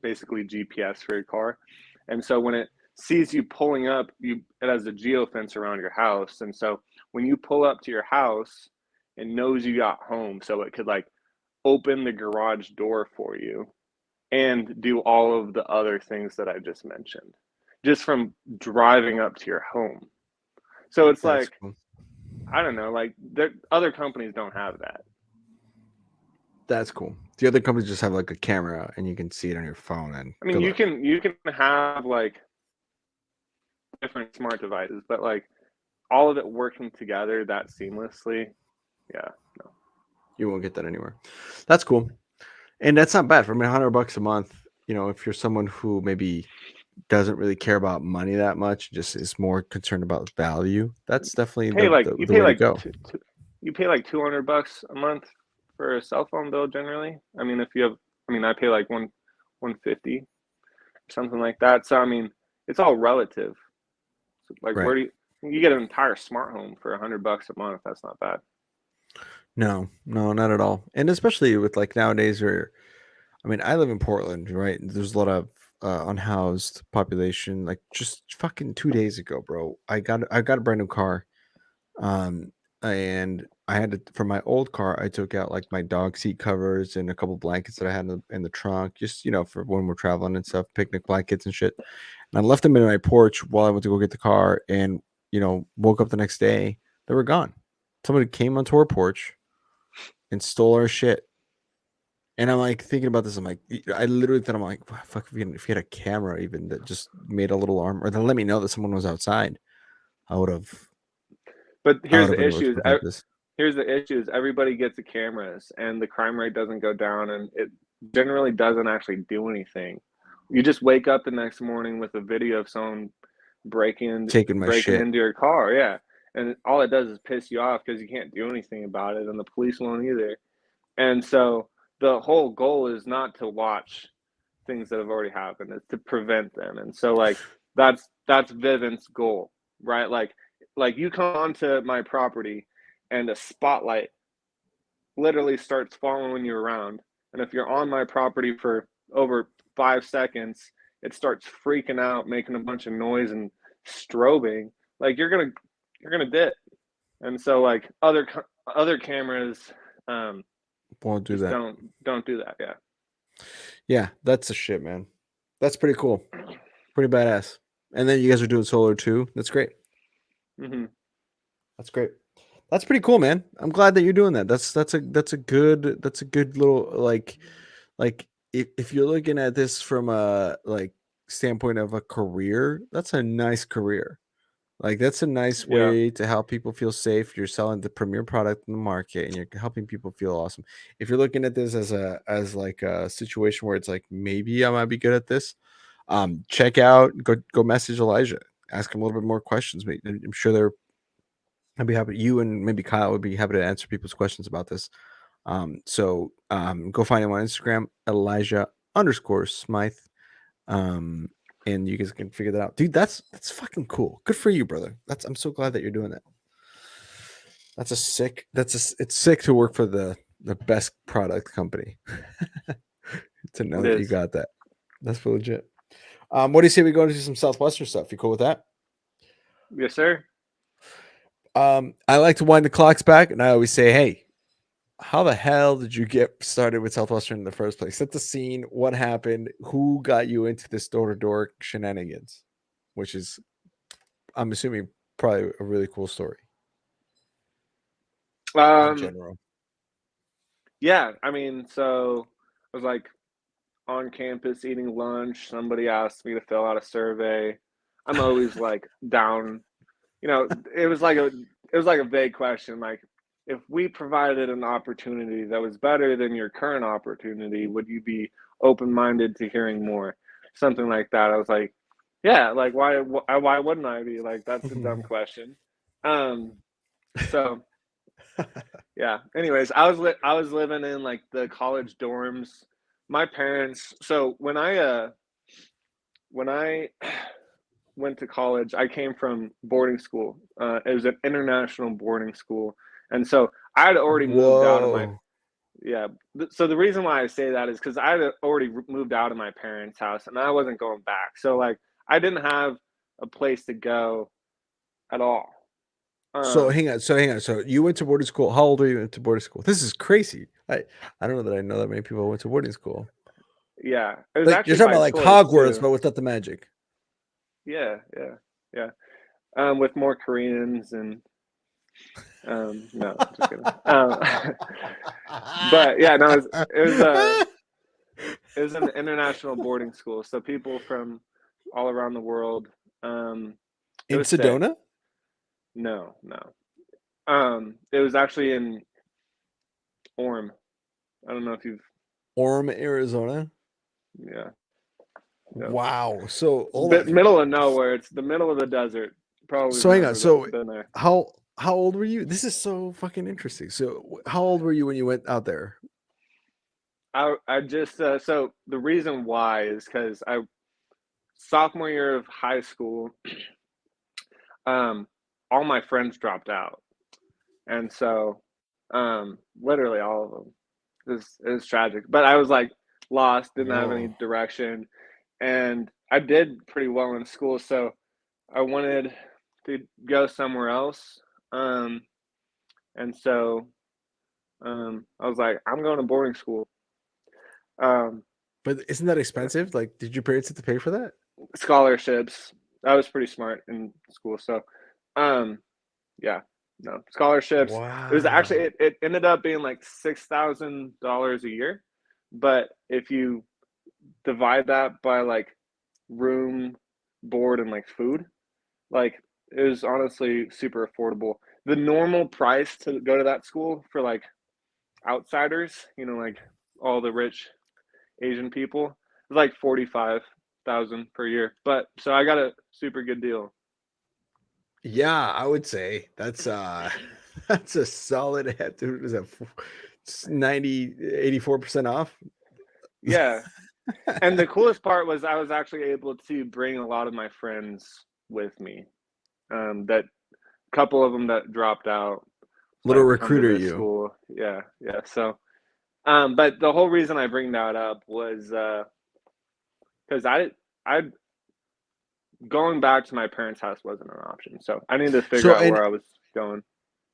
basically GPS for your car. And so when it sees you pulling up, it has a geofence around your house. And so when you pull up to your house, it knows you got home, so it could like open the garage door for you and do all of the other things that I just mentioned, just from driving up to your home. So it's like, cool. I don't know, like, other companies don't have that. That's cool. The other companies just have like a camera and you can see it on your phone. And I mean, you can have like different smart devices, but like all of it working together that seamlessly, yeah, no. You won't get that anywhere. That's cool. And that's not bad. For me, $100 a month, you know, if you're someone who maybe doesn't really care about money that much, just is more concerned about value, that's definitely Pay like the way to go. you pay like $200 a month for a cell phone bill generally. I mean, if you have, I mean, I pay like 150, something like that. So I mean, it's all relative. So, like, Right. where do you get an entire smart home for $100 a month? That's not bad. No, not at all. And especially with like nowadays where, I mean, I live in Portland, right? There's a lot of unhoused population. Like just fucking 2 days ago, bro, I got a brand new car. And I had to, for my old car, I took out like my dog seat covers and a couple blankets that I had in the trunk, just, you know, for when we're traveling and stuff, picnic blankets and shit. And I left them in my porch while I went to go get the car, and, you know, woke up the next day, they were gone. Somebody came onto our porch and stole our shit. And I'm like thinking about this. I'm like, I literally thought, I'm like, "Wow, fuck, if you had a camera even that just made a little arm, or then let me know that someone was outside, I would have. But here's been the able to issue: prevent this. everybody gets the cameras, and the crime rate doesn't go down, and it generally doesn't actually do anything. You just wake up the next morning with a video of someone Taking my breaking shit. into your car, yeah, and all it does is piss you off because you can't do anything about it, and the police won't either. And so the whole goal is not to watch things that have already happened; it's to prevent them. And so, like, that's Vivint's goal, right? Like you come onto my property, and a spotlight literally starts following you around. And if you're on my property for over 5 seconds, it starts freaking out, making a bunch of noise and strobing. Like you're gonna dip. And so like other cameras Won't do just that. don't do that. Yeah. Yeah, that's the shit, man. That's pretty cool. Pretty badass. And then you guys are doing solar too. That's great. Mm-hmm. That's great. That's pretty cool, man. I'm glad that you're doing that. That's a good little like if you're looking at this from a like standpoint of a career, that's a nice career. Like that's a nice Yeah. way to help people feel safe. You're selling the premier product in the market and you're helping people feel awesome. If you're looking at this as like a situation where it's like maybe I might be good at this, check out, go message Elijah, ask him a little bit more questions. I'm sure I'd be happy. You and maybe Kyle would be happy to answer people's questions about this. So go find him on Instagram, Elijah_Smyth. And you guys can figure that out. Dude, that's fucking cool. Good for you, brother. I'm so glad that you're doing that. It's sick to work for the best product company. To know that you got that. That's legit. What do you say we go into some Southwestern stuff? You cool with that? Yes, sir. I like to wind the clocks back, and I always say, hey, how the hell did you get started with Southwestern in the first place? Set the scene. What happened? Who got you into this door-to-door shenanigans? Which is, I'm assuming, probably a really cool story. In general. Yeah, I mean, so I was like on campus eating lunch. Somebody asked me to fill out a survey. I'm always like down. You know, it was like a vague question. Like, if we provided an opportunity that was better than your current opportunity, would you be open-minded to hearing more? Something like that. I was like, yeah. Like, why wouldn't I be? Like, that's a dumb question. So yeah. Anyways, I was living in like the college dorms. My parents. So when I went to college, I came from boarding school. It was an international boarding school, and so I had already moved out of my. Yeah. So the reason why I say that is because I had already moved out of my parents' house, and I wasn't going back. So like I didn't have a place to go at all. So hang on. So you went to boarding school. How old were you into boarding school? This is crazy. I don't know that I know that many people went to boarding school. Yeah, it was like, actually you're talking about like Hogwarts, too. but without the magic. Yeah. With more Koreans and No, just kidding. But yeah, no, it was an international boarding school, so people from all around the world. It In was sick. Sedona? No. It was actually in Orem. I don't know if you've. Orem, Arizona. Yeah. Wow. So middle of nowhere. It's the middle of the desert. Probably. So hang on. So been there. how old were you? This is so fucking interesting. So how old were you when you went out there? I just so the reason why is because sophomore year of high school, all my friends dropped out, and so literally all of them. It was tragic, but I was like lost, didn't have any direction, and I did pretty well in school, so I wanted to go somewhere else, and so I was like, I'm going to boarding school. But isn't that expensive? Like, did your parents have to pay for that? Scholarships. I was pretty smart in school, so yeah, no scholarships. Wow. It was actually it ended up being like $6,000 a year, but if you divide that by like room, board, and like food, like it was honestly super affordable. The normal price to go to that school for like outsiders, like all the rich Asian people, was like 45,000 per year. But so I got a super good deal. Yeah, I would say that's that's a solid head. Dude, is that 84% off? Yeah. And the coolest part was I was actually able to bring a lot of my friends with me. That couple of them that dropped out. Little Like, come to recruiter this you. school. Yeah. So but the whole reason I bring that up was because I going back to my parents' house wasn't an option. So I needed to figure out where I was going.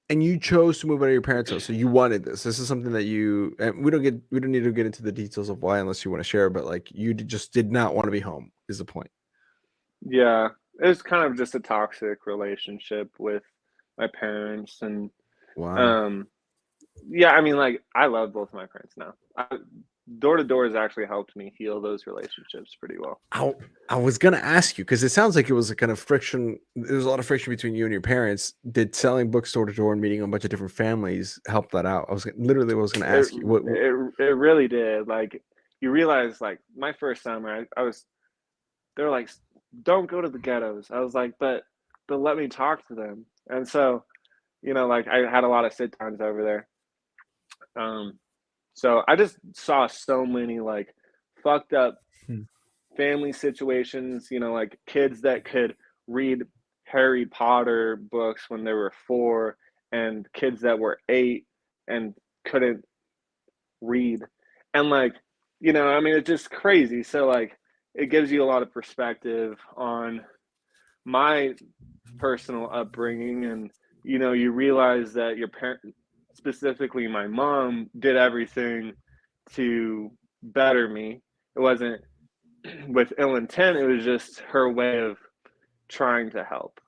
And you chose to move out of your parents' house, so you wanted this. This is something that you, and we don't need to get into the details of why unless you want to share. But like, you just did not want to be home. Is the point? Yeah, it was kind of just a toxic relationship with my parents, and Wow. yeah, I mean, like I love both of my parents now. Door to door has actually helped me heal those relationships pretty well. I was gonna ask you because it sounds like it was a kind of friction. There was a lot of friction between you and your parents. Did selling books door to door and meeting a bunch of different families help that out? I was gonna ask you what. It really did. Like you realize, like my first summer, they're like, don't go to the ghettos. I was like, but let me talk to them. And so, like I had a lot of sit downs over there. So I just saw so many like fucked up family situations, like kids that could read Harry Potter books when they were 4 and kids that were 8 and couldn't read. And like, I mean, it's just crazy. So like it gives you a lot of perspective on my personal upbringing, and you realize that your parent, specifically my mom, did everything to better me. It wasn't with ill intent, it was just her way of trying to help.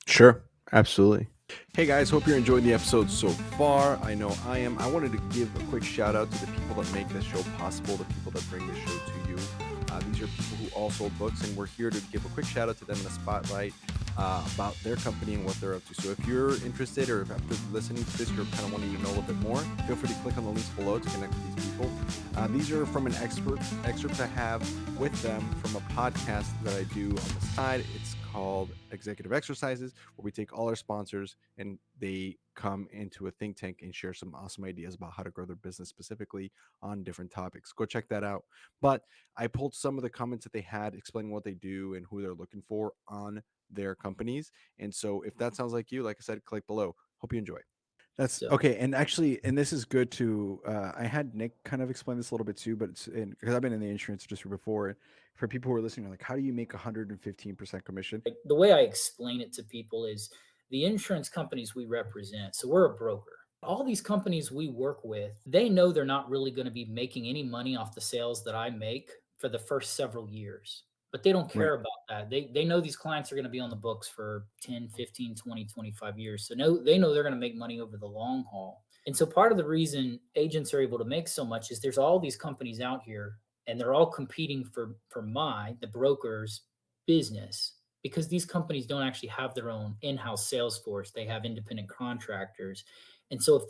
Sure, absolutely. Hey guys, hope you're enjoying the episode so far. I know I am. I wanted to give a quick shout out to the people that make this show possible, the people that bring this show to you. These are people who all sold books, and we're here to give a quick shout out to them in a spotlight about their company and what they're up to. So if you're interested, or if after listening to this, you're kind of wanting to know a little bit more, feel free to click on the links below to connect with these people. These are from an excerpt I have with them from a podcast that I do on the side. It's called Executive Exercises, where we take all our sponsors and they come into a think tank and share some awesome ideas about how to grow their business specifically on different topics. Go check that out. But I pulled some of the comments that they had explaining what they do and who they're looking for on their companies. And so if that sounds like you, like I said, click below. Hope you enjoy. That's okay. And actually, and this is good to, I had Nick kind of explain this a little bit too, but because I've been in the insurance industry before, for people who are listening, like, how do you make 115% commission? The way I explain it to people is the insurance companies we represent. So we're a broker. All these companies we work with, they know they're not really going to be making any money off the sales that I make for the first several years. but they don't care about that. They know these clients are going to be on the books for 10, 15, 20, 25 years. So they know they're going to make money over the long haul. And so part of the reason agents are able to make so much is there's all these companies out here and they're all competing for the broker's business, because these companies don't actually have their own in-house sales force. They have independent contractors. And so if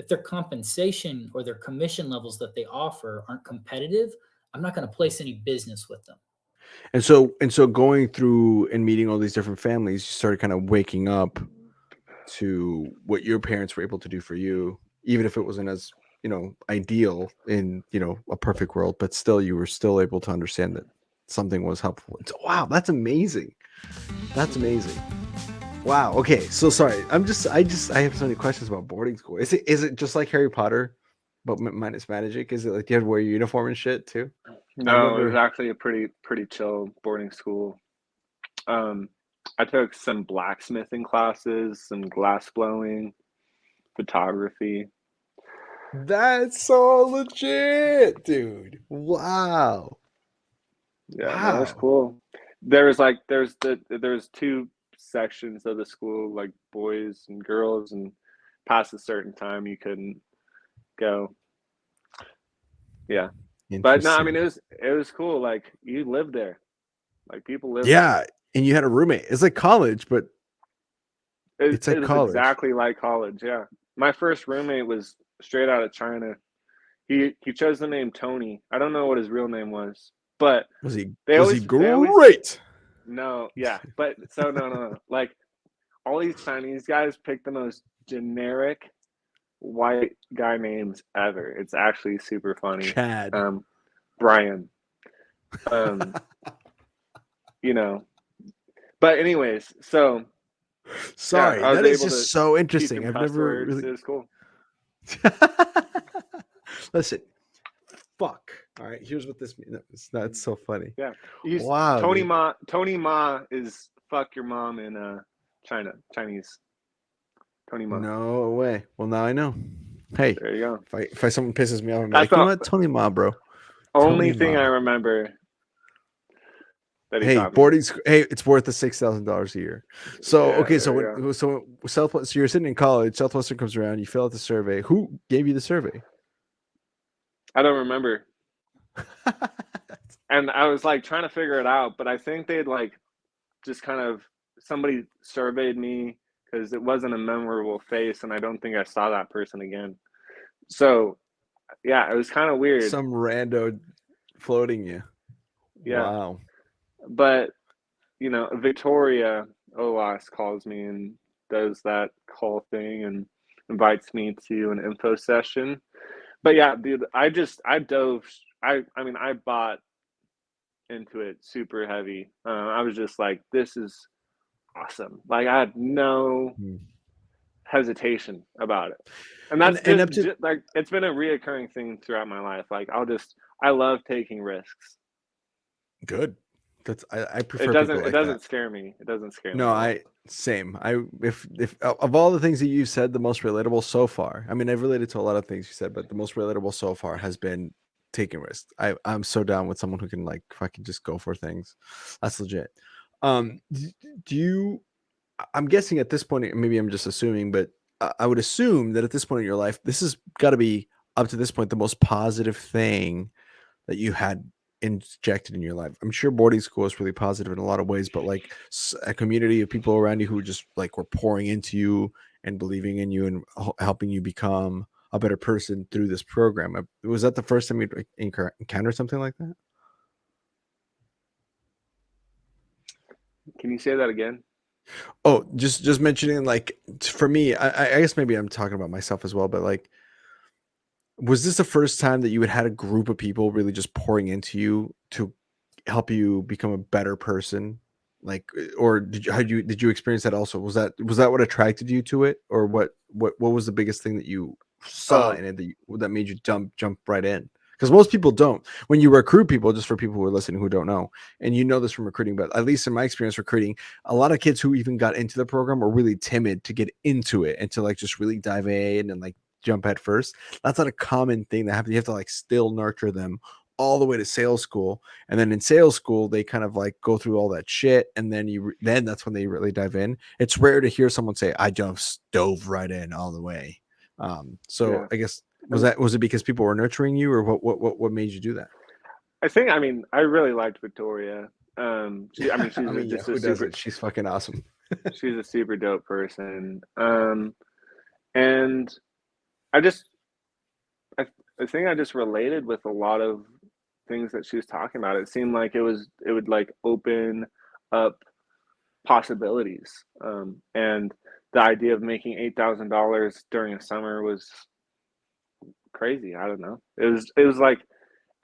their compensation or their commission levels that they offer aren't competitive, I'm not going to place any business with them. And so going through and meeting all these different families, you started kind of waking up to what your parents were able to do for you, even if it wasn't as, ideal in, a perfect world, but still you were still able to understand that something was helpful. So, wow, that's amazing. That's amazing. Wow. Okay. So sorry. I have so many questions about boarding school. Is it just like Harry Potter, but minus magic? Is it like you had to wear your uniform and shit too? No, it was actually a pretty chill boarding school. I took some blacksmithing classes, some glass blowing, photography. That's so legit, dude. Wow. Yeah, Wow. no, that's cool. There's two sections of the school, like boys and girls, and past a certain time you couldn't go. Yeah. But no, I mean it was cool. Like you lived there. Like people live there. Yeah, and you had a roommate. It's like college, but it's like it was college. exactly like college, yeah. My first roommate was straight out of China. He chose the name Tony. I don't know what his real name was, but was he great? No, yeah, but so no. Like all these Chinese guys pick the most generic white guy names ever. It's actually super funny. Chad, Brian, But anyways, so sorry, yeah, that is just so interesting. I've never really. It was cool. Listen, fuck. All right, here's what this means. That's so funny. Yeah. Wow. Tony Ma is fuck your mom in Chinese. Tony Ma. No way. Well, now I know. Hey, there you go. If someone pisses me off, I'm like, you know what, Tony Ma, bro. Only thing I remember. Hey, boarding school. Hey, it's worth the $6,000 a year. So okay, so Southwest. So you're sitting in college. Southwestern comes around. You fill out the survey. Who gave you the survey? I don't remember. And I was like trying to figure it out, but I think they'd like just kind of somebody surveyed me because it wasn't a memorable face, and I don't think I saw that person again. So yeah, it was kind of weird. Some rando floating you. Yeah. Wow. But Victoria OWASP calls me and does that call thing and invites me to an info session. But yeah, dude, I bought into it super heavy. I was just like, this is awesome. Like I had no hesitation about it. And that's like it's been a reoccurring thing throughout my life. Like I love taking risks. Good. I prefer it doesn't scare me. It doesn't scare me. No, same. If of all the things that you've said, the most relatable so far. I mean, I've related to a lot of things you said, but the most relatable so far has been taking risks. I'm so down with someone who can like fucking just go for things. That's legit. Do you? I'm guessing at this point, maybe I'm just assuming, but I would assume that at this point in your life, this has got to be up to this point the most positive thing that you had injected in your life. I'm sure boarding school is really positive in a lot of ways, but like a community of people around you who just like were pouring into you and believing in you and helping you become a better person through this program. Was that the first time you encountered something like that? Can you say that again? Oh, just mentioning, like, for me, I guess maybe I'm talking about myself as well, but like, was this the first time that you had a group of people really just pouring into you to help you become a better person? Like, or did you experience that also? Was that what attracted you to it, or what was the biggest thing that you saw in it that made you jump right in? Because most people don't. When you recruit people, just for people who are listening who don't know, and you know this from recruiting, but at least in my experience recruiting, a lot of kids who even got into the program were really timid to get into it and to like just really dive in and like jump at first. That's not a common thing that happens. You have to like still nurture them all the way to sales school, and then in sales school they kind of like go through all that shit, and then then that's when they really dive in. It's rare to hear someone say, I just dove right in all the way. So I guess was it because people were nurturing you, or what made you do that? I mean, I really liked Victoria. She's just who a super. doesn't? She's fucking awesome. She's a super dope person. And I think I just related with a lot of things that she was talking about. It seemed like it would like open up possibilities. And the idea of making $8,000 during a summer was crazy. I don't know. It was like,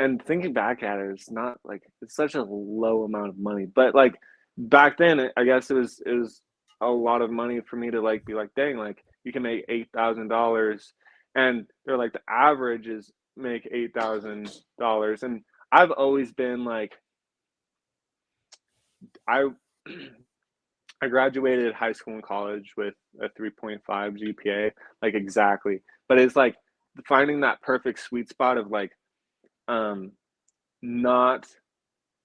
and thinking back at it, it's not like it's such a low amount of money, but like back then, I guess it was a lot of money for me to like be like, dang, like you can make $8,000, and they're like the average is make $8,000, and I've always been like, I I graduated high school and college with a 3.5 GPA, like exactly, but it's like finding that perfect sweet spot of like not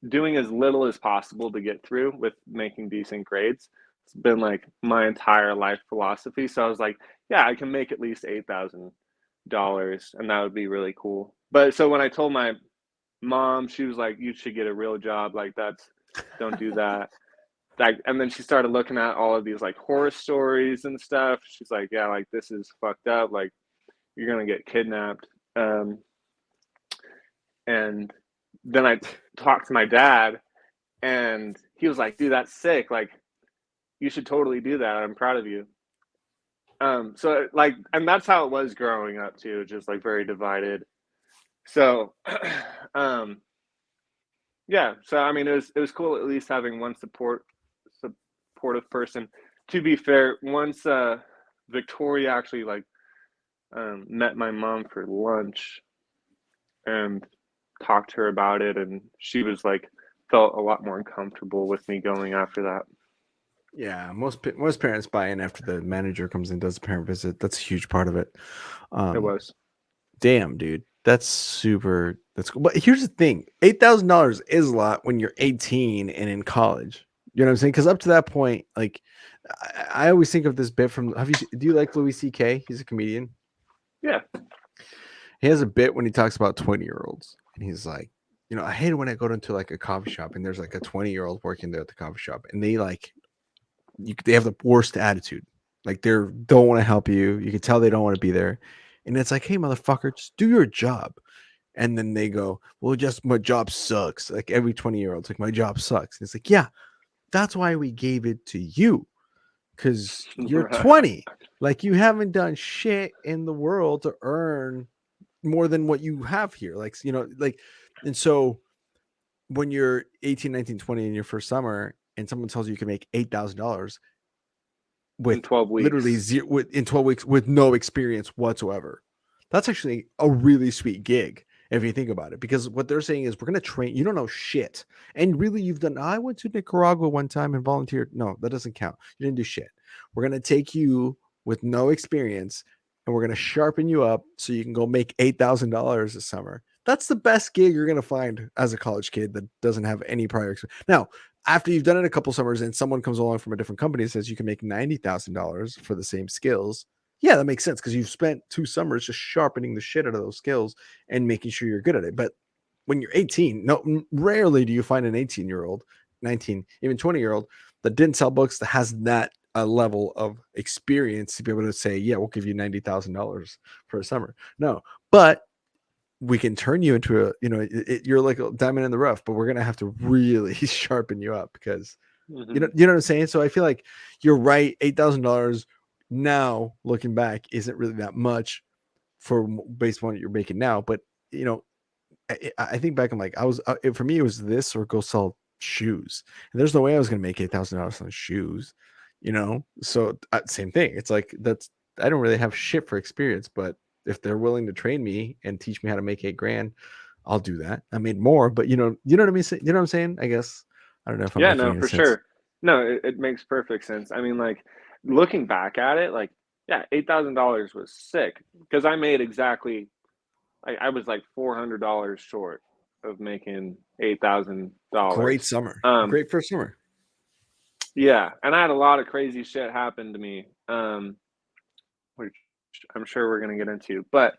doing as little as possible to get through with making decent grades. It's been like my entire life philosophy. So I was like, yeah, I can make at least $8,000, and that would be really cool. But so when I told my mom, she was like, you should get a real job. Like don't do that. Like, and then she started looking at all of these like horror stories and stuff. She's like, yeah, like this is fucked up. Like you're gonna get kidnapped. And then I talked to my dad, and he was like, dude, that's sick. Like, you should totally do that. I'm proud of you. So like, and that's how it was growing up too, just like very divided. So, yeah. So, I mean, it was cool at least having one supportive person. To be fair, once, Victoria actually like, met my mom for lunch and talked to her about it, and she was like felt a lot more uncomfortable with me going after that. Yeah, most parents buy in after the manager comes in, does the parent visit. That's a huge part of it. It was. Damn, dude, that's cool. But here's the thing: $8,000 is a lot when you're 18 and in college. You know what I'm saying? Because up to that point, like I always think of this bit from. Do you like Louis C.K.? He's a comedian. Yeah. He has a bit when he talks about 20-year-olds, and he's like, I hate it when I go into like a coffee shop and there's like a 20-year-old working there at the coffee shop, and they like, they have the worst attitude. Like they don't want to help you. You can tell they don't want to be there, and it's like, hey, motherfucker, just do your job. And then they go, well, just my job sucks. Like every 20-year-old's like, my job sucks. And it's like, yeah, that's why we gave it to you, because you're 20. Like you haven't done shit in the world to earn more than what you have here. Like, and so when you're 18, 19, 20 in your first summer and someone tells you can make $8,000 with in 12 weeks, literally in 12 weeks with no experience whatsoever, that's actually a really sweet gig if you think about it, because what they're saying is, we're going to train you, don't know shit, and really you've done, I went to Nicaragua one time and volunteered. No, that doesn't count. You didn't do shit. We're going to take you with no experience, and we're going to sharpen you up so you can go make $8,000 this summer. That's the best gig you're going to find as a college kid that doesn't have any prior experience. Now, after you've done it a couple summers and someone comes along from a different company and says you can make $90,000 for the same skills, yeah, that makes sense, because you've spent 2 summers just sharpening the shit out of those skills and making sure you're good at it. But when you're 18, rarely do you find an 18-year-old, 19, even 20-year-old that didn't sell books that has that level of experience to be able to say, yeah, we'll give you $90,000 for a summer. No, but we can turn you into you're like a diamond in the rough, but we're going to have to really sharpen you up, because you know what I'm saying? So I feel like you're right. $8,000 now, looking back, isn't really that much based on what you're making now. But I think back, I'm like, for me, it was this or go sell shoes. And there's no way I was going to make $8,000 on shoes, So same thing. It's like, I don't really have shit for experience, but if they're willing to train me and teach me how to make $8,000, I'll do that. I made more, but you know what I mean? You know what I'm saying? I guess, I don't know if I'm making any for sense. sure. No, it makes perfect sense. I mean, like looking back at it, like, yeah, $8,000 was sick, because I made exactly, I was like $400 short. of making $8,000. Great summer. Great first summer. Yeah, and I had a lot of crazy shit happen to me, which I'm sure we're gonna get into. But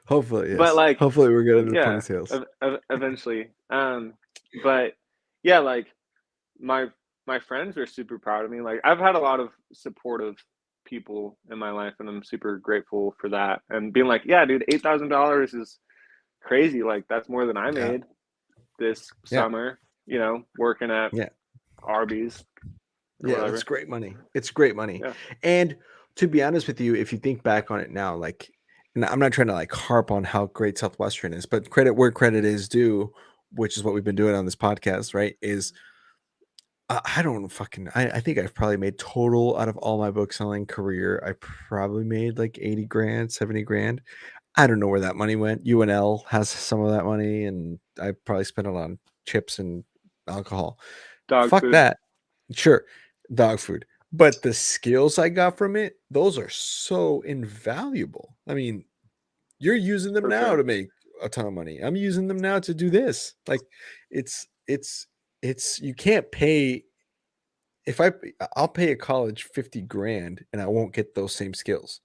hopefully, yes. But like, hopefully we're getting into yeah, ponytails. Eventually. But yeah, like my friends were super proud of me. Like I've had a lot of supportive people in my life, and I'm super grateful for that. And being like, yeah, dude, $8,000 is crazy. Like that's more than I made this summer. You know, working at Arby's. Yeah, it's great money. It's great money. Yeah. And to be honest with you, if you think back on it now, like, and I'm not trying to like harp on how great Southwestern is, but credit where credit is due, which is what we've been doing on this podcast, right? Is I don't fucking, I think I've probably made total out of all my book selling career, I probably made like 80 grand, 70 grand. I don't know where that money went. UNL has some of that money, and I probably spent it on chips and alcohol. Fuck food. that. Sure, dog food. But the skills I got from it, those are so invaluable. I mean, you're using them now to make a ton of money. I'm using them now to do this. Like, it's you can't pay. If I'll pay a college 50 grand and I won't get those same skills.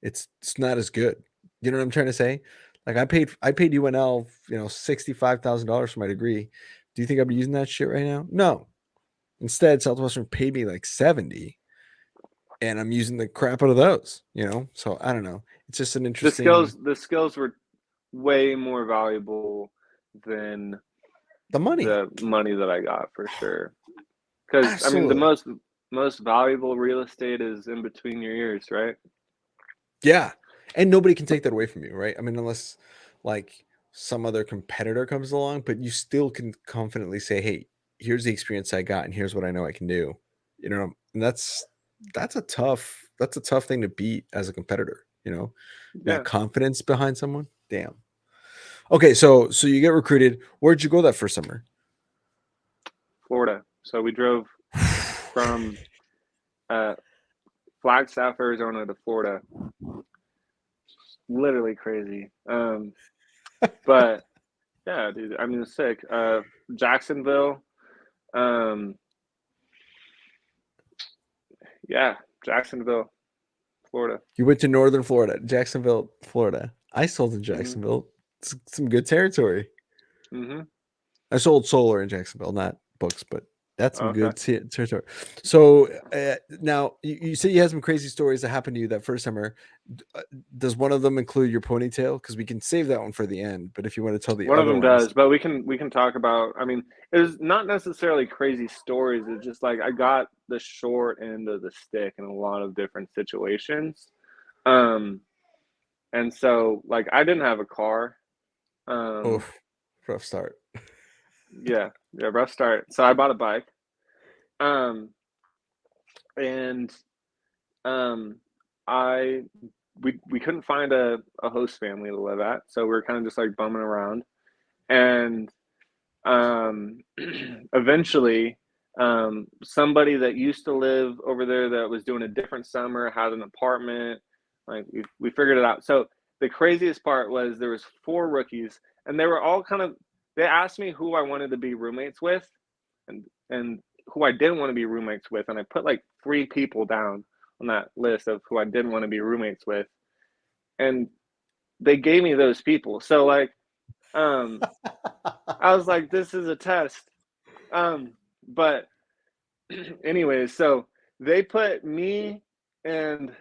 It's not as good. You know what I'm trying to say? Like I paid UNL, $65,000 for my degree. Do you think I'd be using that shit right now? No. Instead, Southwestern paid me like 70, and I'm using the crap out of those. So I don't know. It's just an interesting. The skills were way more valuable than the money that I got, for sure. Because I mean, the most valuable real estate is in between your ears, right? Yeah, and nobody can take that away from you, right? I mean, unless like some other competitor comes along, but you still can confidently say, "Hey, here's the experience I got, and here's what I know I can do." And that's a tough thing to beat as a competitor. That confidence behind someone. Damn. Okay, so you get recruited. Where'd you go that first summer? Florida. So we drove from Flagstaff, Arizona to Florida. Literally crazy. But yeah, dude, I mean, it's sick. Jacksonville. Yeah, Jacksonville, Florida. You went to northern Florida, Jacksonville, Florida. I sold in Jacksonville. Mm-hmm. It's some good territory. Mm-hmm. I sold solar in Jacksonville, not books, but that's some good territory. So now you say you had some crazy stories that happened to you that first summer. Does one of them include your ponytail? Because we can save that one for the end. But if you want to tell the one other of them ones, does. But we can talk about. I mean, it was not necessarily crazy stories. It's just like I got the short end of the stick in a lot of different situations. And so like I didn't have a car. Rough start. Yeah, rough start. So I bought a bike. We couldn't find a host family to live at, so we were kind of just like bumming around. And eventually somebody that used to live over there that was doing a different summer had an apartment. Like we figured it out. So the craziest part was there was 4 rookies, and they were all they asked me who I wanted to be roommates with and who I didn't want to be roommates with, and I put like 3 people down on that list of who I didn't want to be roommates with, and they gave me those people. So like I was like, this is a test. But anyways, so they put me and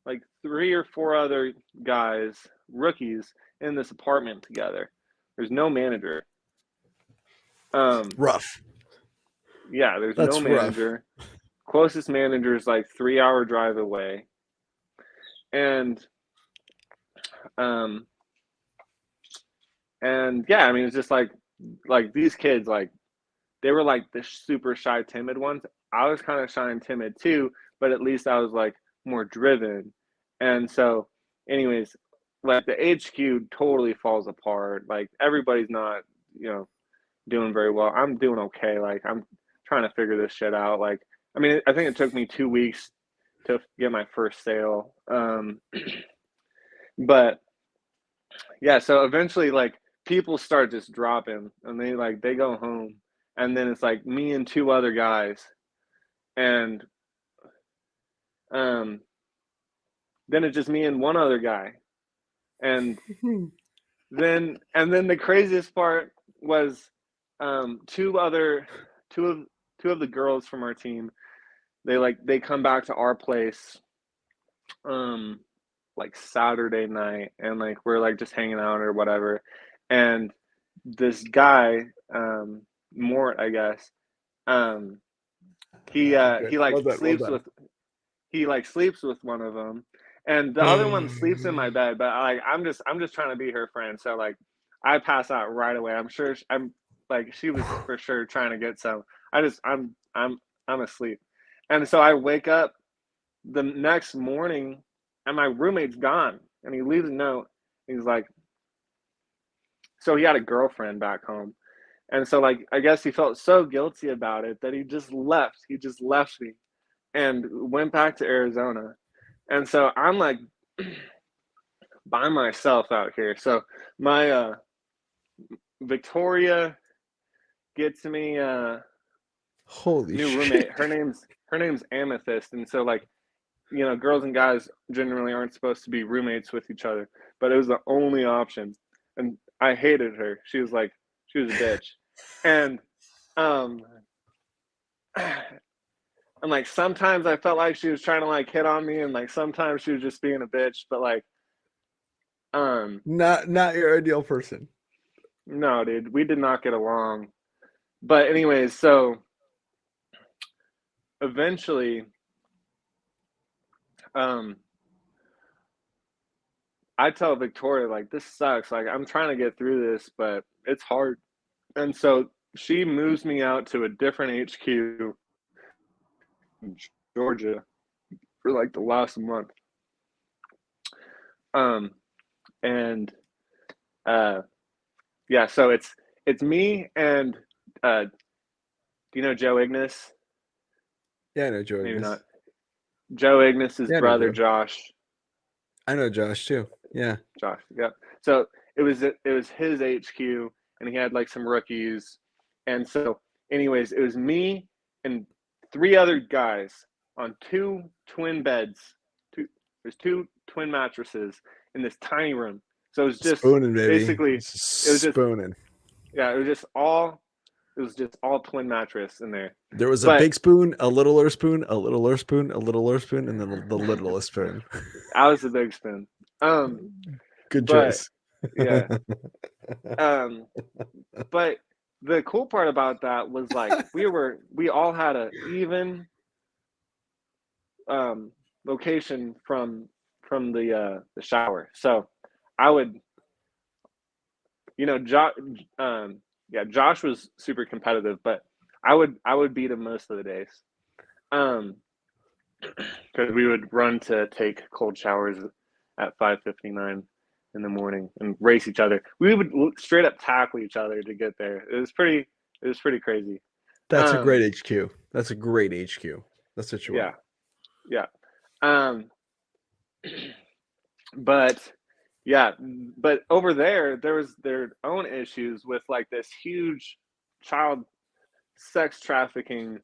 like 3 or 4 other guys, rookies, in this apartment together. There's no manager. Rough. Yeah, there's no manager. Rough. Closest manager is like 3-hour drive away. And yeah, I mean, it's just like these kids, like they were like the super shy, timid ones. I was kind of shy and timid too, but at least I was like more driven. And so anyways, like the HQ totally falls apart. Like everybody's not, doing very well. I'm doing okay. Like I'm trying to figure this shit out. Like, I mean, I think it took me 2 weeks to get my first sale. But yeah, so eventually like people start just dropping, and they go home, and then it's like me and two other guys, and um then it's just me and one other guy, and then the craziest part was two of the girls from our team, they come back to our place um like Saturday night, and like we're like just hanging out or whatever, and this guy, Mort, I guess, um Good. he like Well done. Well sleeps done. with one of them, and the other one sleeps in my bed, but like I'm just trying to be her friend, so like I pass out right away. I'm sure I'm like she was for sure trying to get some. I'm asleep, and so I wake up the next morning, and my roommate's gone, and he leaves a note. He's like, so he had a girlfriend back home, and so like I guess he felt so guilty about it that he just left. He just left me and went back to Arizona. And so I'm like by myself out here. So my Victoria gets me Holy new shit. roommate. Her name's Amethyst, and so like girls and guys generally aren't supposed to be roommates with each other, but it was the only option, and I hated her. She was a bitch, and um and like sometimes I felt like she was trying to like hit on me, and like sometimes she was just being a bitch, but like Not your ideal person. no, dude, we did not get along. But anyways, so eventually, um, I tell Victoria like this sucks. Like I'm trying to get through this, but it's hard. And so she moves me out to a different HQ in Georgia for like the last month. And yeah, so it's me and do you know Joe Ignis? Yeah, I know Joe Maybe Ignis. not. Joe Ignis's Yeah, I know brother Joe. Josh. I know Josh too. Yeah. Josh, yeah. So it was his HQ, and he had like some rookies, and so anyways, it was me and three other guys on two twin beds. There's two twin mattresses in this tiny room. So it was just Spooning, baby. basically it was just Spooning. yeah, it was just all twin mattress in there. There was a But big spoon, a littler spoon, a littler spoon, a littler spoon, and then the littlest spoon. I was the big spoon. Good But choice. yeah. But the cool part about that was like we all had a even location from the shower. So I would Josh was super competitive, but I would beat him most of the days. Because we would run to take cold showers at 5:59 in the morning and race each other. We would straight up tackle each other to get there. It was pretty crazy. That's a great HQ. That's a great HQ. That's what you Yeah, want. yeah. But yeah, but over there was their own issues with like this huge child sex trafficking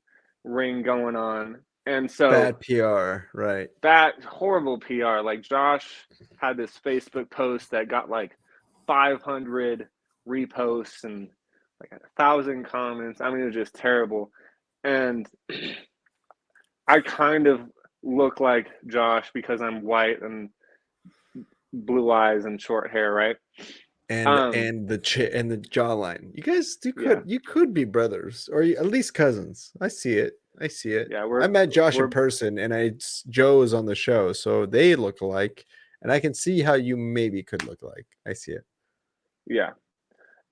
ring going on, and so Bad PR, right? that horrible PR. Like Josh had this Facebook post that got like 500 reposts and like 1,000 comments. I mean, it was just terrible. And I kind of look like Josh because I'm white and blue eyes and short hair, right? And the jawline. You guys Yeah. you could be brothers or at least cousins. I see it. Yeah, I met Josh in we're person, and Joe is on the show, so they look alike, and I can see how you maybe could look alike. I see it. yeah.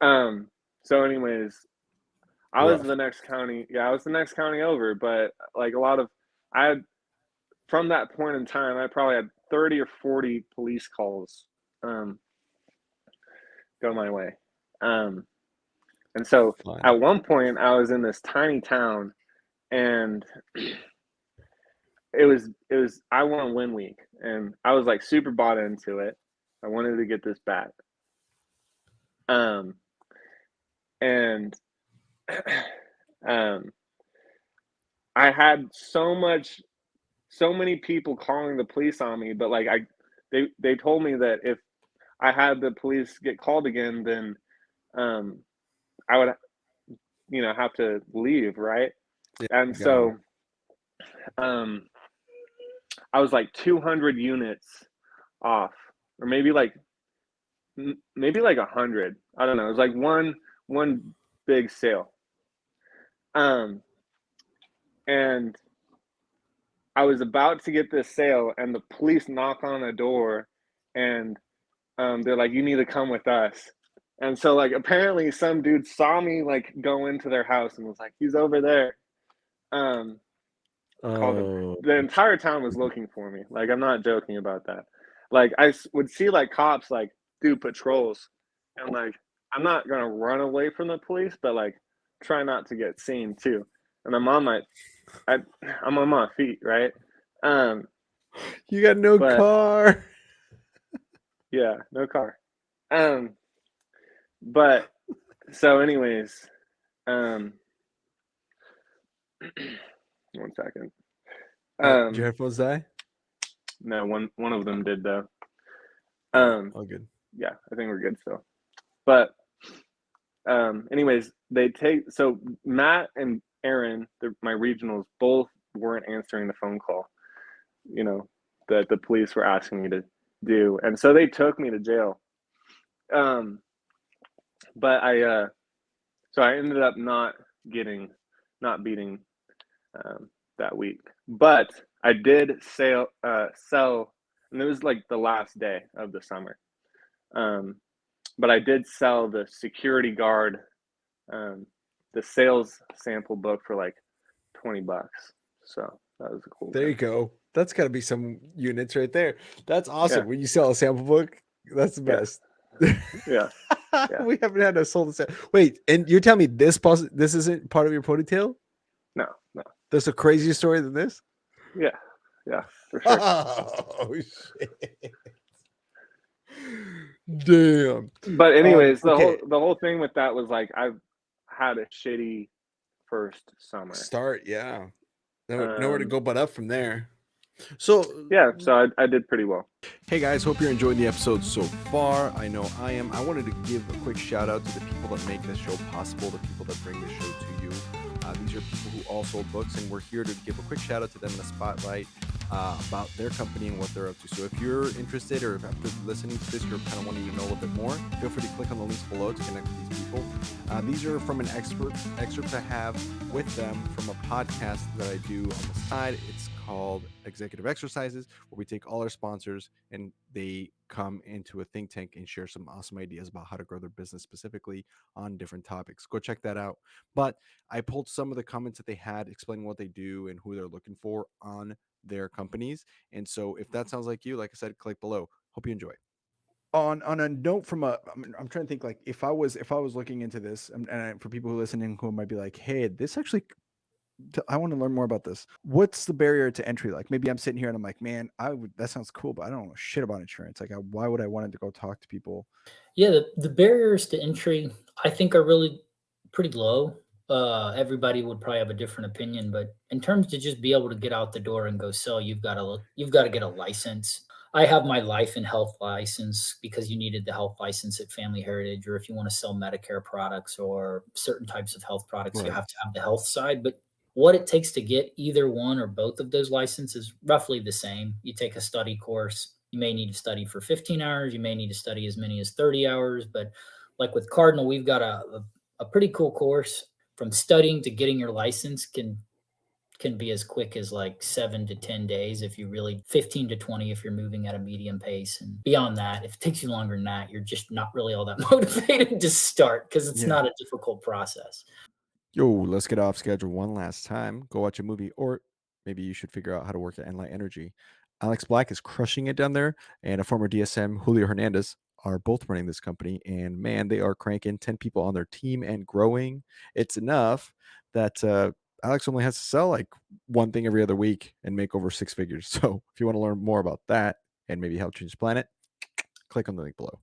So anyways, I was Rough. the next county. Yeah, I was the next county over, but like I had from that point in time, I probably had 30 or 40 police calls go my way. And so Fine. at one point, I was in this tiny town, and it was I won win week, and I was like super bought into it. I wanted to get this bat, And I had so many people calling the police on me, but like they told me that if I had the police get called again, then I would have to leave, right? Yeah, And so I was like 200 units off, or maybe like 100. I don't know. It was like one big sale. And I was about to get this sale, and the police knock on the door, and they're like, "You need to come with us." And so, like, apparently, some dude saw me like go into their house and was like, "He's over there." Called him. The entire town was looking for me. Like, I'm not joking about that. Like, I would see like cops like do patrols, and like I'm not gonna run away from the police, but like try not to get seen too. And I'm on my feet, right? You got no car. Yeah, no car. But so anyways, 1 second. Did your headphones die? No, one of them did though. All good. Yeah, I think we're good still. But anyways, so Matt and Aaron, my regionals, both weren't answering the phone call, that the police were asking me to do. And so they took me to jail. But I ended up not beating that week. But I did sell, and it was like the last day of the summer. But I did sell the security guard, the sales sample book for like $20. So that was a cool. There you go. That's got to be some units right there. That's awesome. Yeah. When you sell a sample book, that's the best. Yeah. We haven't had a sold a sample. Wait, and you're telling me this isn't part of your ponytail? No. There's a crazier story than this? Yeah, for sure. Oh shit. Damn. But anyways, the whole thing with that was like I've had a shitty first summer start. Yeah, nowhere to go but up from there. So I did pretty well. Hey guys, hope you're enjoying the episode so far. I know I am. I wanted to give a quick shout out to the people that make this show possible, the people that bring this show to you. These are people who all sold books, and we're here to give a quick shout out to them in a spotlight about their company and what they're up to. So if you're interested, or if after listening to this, you're kind of wanting to know a little bit more, feel free to click on the links below to connect with these people. These are from an excerpt I have with them from a podcast that I do on the side. It's called Executive Exercises, where we take all our sponsors and they come into a think tank and share some awesome ideas about how to grow their business specifically on different topics. Go check that out. But I pulled some of the comments that they had explaining what they do and who they're looking for on their companies. And so if that sounds like you, like I said, click below. Hope you enjoy. On a note from I'm trying to think, like if I was looking into this, and for people who are listening who might be like, hey, this actually, I want to learn more about this. What's the barrier to entry? Like maybe I'm sitting here and I'm like, man, that sounds cool, but I don't know shit about insurance. Like why would I want to go talk to people? Yeah, the barriers to entry, I think, are really pretty low. Everybody would probably have a different opinion, but in terms to just be able to get out the door and go sell, you've got to get a license. I have my life and health license because you needed the health license at Family Heritage, or if you want to sell Medicare products or certain types of health products, right, you have to have the health side. But what it takes to get either one or both of those licenses is roughly the same. You take a study course. You may need to study for 15 hours. You may need to study as many as 30 hours. But like with Cardinal, we've got a pretty cool course. From studying to getting your license can be as quick as like 7 to 10 days if you really 15 to 20 if you're moving at a medium pace. And beyond that, if it takes you longer than that, you're just not really all that motivated to start because it's not a difficult process. Yo, let's get off schedule one last time. Go watch a movie, or maybe you should figure out how to work at EnLight.Energy. Alex Black is crushing it down there, and a former DSM, Julio Hernandez, are both running this company. And man, they are cranking 10 people on their team and growing. It's enough that Alex only has to sell like one thing every other week and make over 6 figures. So if you want to learn more about that and maybe help change the planet, click on the link below.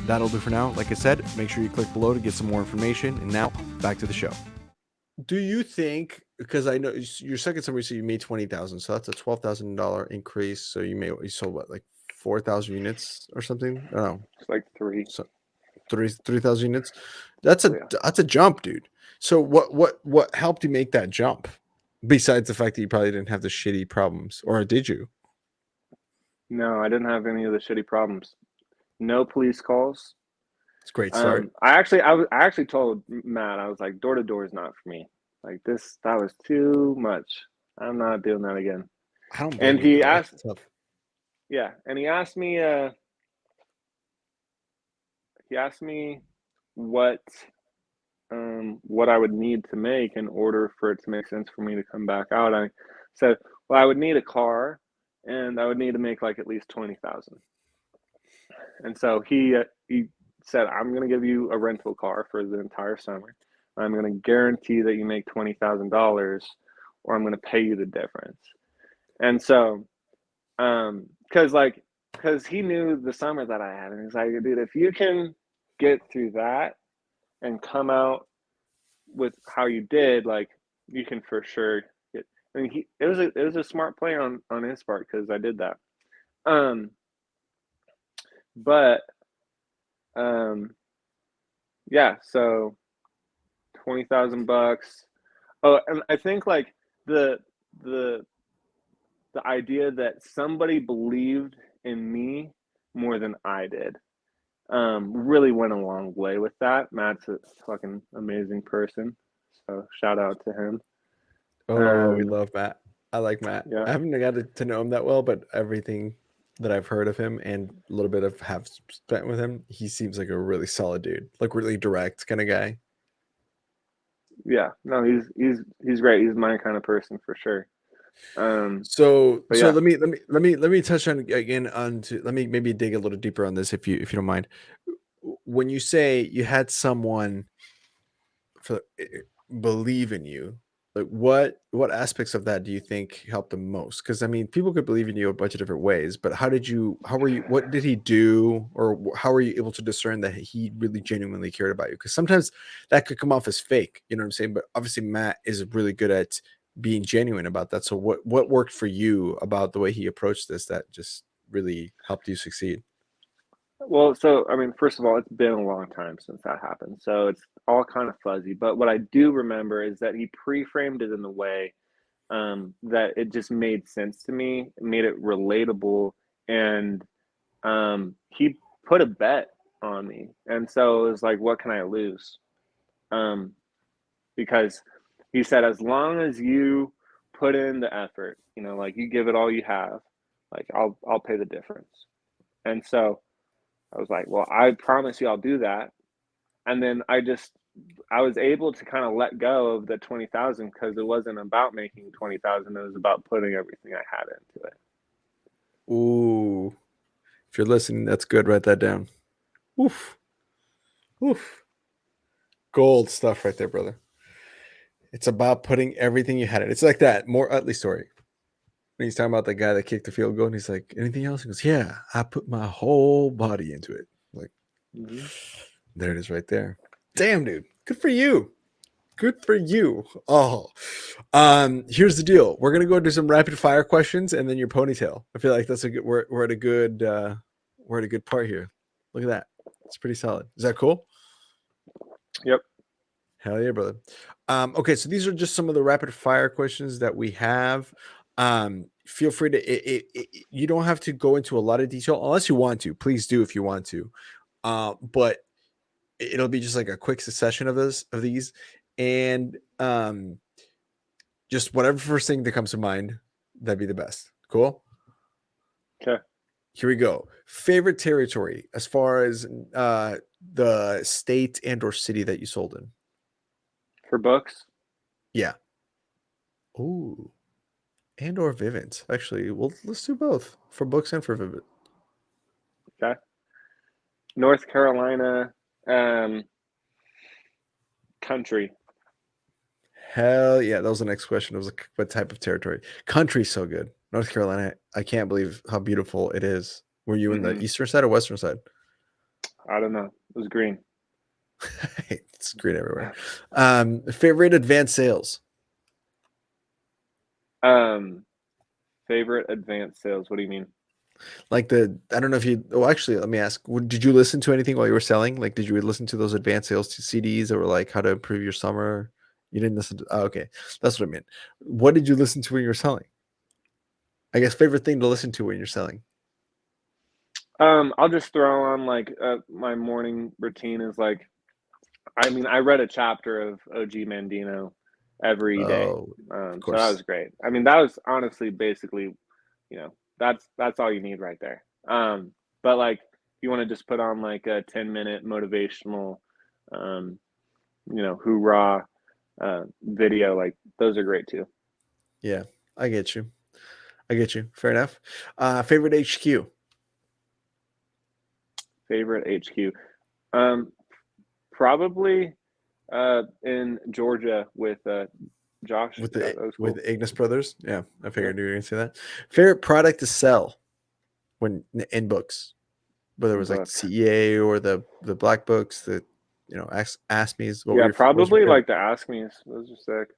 that'll do for now. Like I said, make sure you click below to get some more information. And now back to the show. Do you think, because I know your second summer, so you made 20,000, so that's a $12,000 increase. So you sold what, like 4,000 units or something? I don't know. It's like 3. So 3,000 units. That's a jump, dude. So what helped you make that jump? Besides the fact that you probably didn't have the shitty problems, or did you? No, I didn't have any of the shitty problems. No police calls. It's a great start. I actually told Matt, I was like, door to door is not for me. Like that was too much. I'm not doing that again. I don't. And he asked, That's tough. yeah, and he asked me what I would need to make in order for it to make sense for me to come back out. I said, well, I would need a car, and I would need to make like at least 20,000. And so he said, I'm going to give you a rental car for the entire summer. I'm going to guarantee that you make $20,000, or I'm going to pay you the difference. And so, because he knew the summer that I had, and he's like, dude, if you can get through that and come out with how you did, like, you can for sure get. I mean, it was a smart play on his part, because I did that. But yeah, so $20,000. Oh, and I think like the idea that somebody believed in me more than I did really went a long way with that. Matt's a fucking amazing person, so shout out to him. Oh, we love Matt. I like Matt. Yeah. I haven't got to know him that well, but everything that I've heard of him and a little bit of have spent with him, he seems like a really solid dude, like really direct kind of guy. Yeah, no, he's great. He's my kind of person for sure. So yeah. let me touch on again onto, let me maybe dig a little deeper on this if you don't mind. When you say you had someone believe in you, like what aspects of that do you think helped the most? Because I mean, people could believe in you a bunch of different ways, but how were you, what did he do, or how were you able to discern that he really genuinely cared about you? Because sometimes that could come off as fake, you know what I'm saying? But obviously Matt is really good at being genuine about that. So what worked for you about the way he approached this that just really helped you succeed? Well, so I mean, first of all, it's been a long time since that happened, so it's all kind of fuzzy. But what I do remember is that he pre-framed it in the way that it just made sense to me, made it relatable, and he put a bet on me, and so it was like, what can I lose? Because he said, as long as you put in the effort, you know, like you give it all you have, like I'll pay the difference. And so I was like, well, I promise you I'll do that. And then I was able to kind of let go of the 20,000, because it wasn't about making 20,000. It was about putting everything I had into it. Ooh, if you're listening, that's good. Write that down. Oof. Oof. Gold stuff right there, brother. It's about putting everything you had in. It's like that more Utley story. When he's talking about the guy that kicked the field goal, and he's like, anything else? He goes, yeah, I put my whole body into it. Like, There it is right there. Damn, dude. Good for you. Good for you. Oh, here's the deal. We're gonna go do some rapid fire questions and then your ponytail. I feel like that's a good. We're at a good part here. Look at that. It's pretty solid. Is that cool? Yep. Hell yeah, brother. Okay, so these are just some of the rapid fire questions that we have. Feel free to. You don't have to go into a lot of detail unless you want to. Please do if you want to. But it'll be just like a quick succession of these. And just whatever first thing that comes to mind, that'd be the best. Cool. Okay. Here we go. Favorite territory as far as the state and or city that you sold in? For books? Yeah. Ooh. And or Vivint. Actually, well, let's do both for books and for Vivint. Okay. North Carolina, country. Hell yeah. That was the next question. It was like, what type of territory? Country's so good. North Carolina, I can't believe how beautiful it is. Were you in the eastern side or western side? I don't know. It was green. It's green everywhere. Favorite advanced sales? Favorite advanced sales. What do you mean? Like I don't know if you, oh, actually, let me ask, did you listen to anything while you were selling? Like, did you listen to those advanced sales to CDs that were like how to improve your summer? You didn't listen to, oh, okay. That's what I meant. What did you listen to when you were selling? I guess favorite thing to listen to when you're selling. I'll just throw on like my morning routine is like, I mean, I read a chapter of OG Mandino every day. Oh, of So course. that was great. I mean, that was honestly basically, you know, that's all you need right there. But like, if you want to just put on like a 10-minute motivational, hoorah video, like those are great too. Yeah, I get you. Fair enough. Favorite HQ? Favorite HQ? Probably in Georgia with Josh. With That was cool. with Ignis Brothers? Yeah, I figured you were going to say that. Favorite product to sell when in books? Whether it was like CEA or the black books, the ASMEs. Yeah, probably like the ASMEs. Those are sick.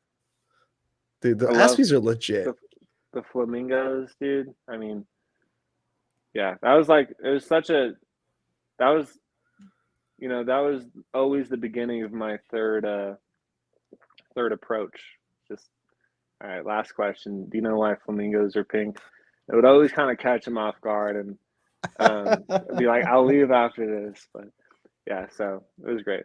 Dude, the ASMEs are legit. The flamingos, dude. I mean, yeah, that was like that was always the beginning of my third approach. Just all right, last question. Do you know why flamingos are pink? It would always kind of catch them off guard and I'd be like, I'll leave after this. But yeah, so it was great.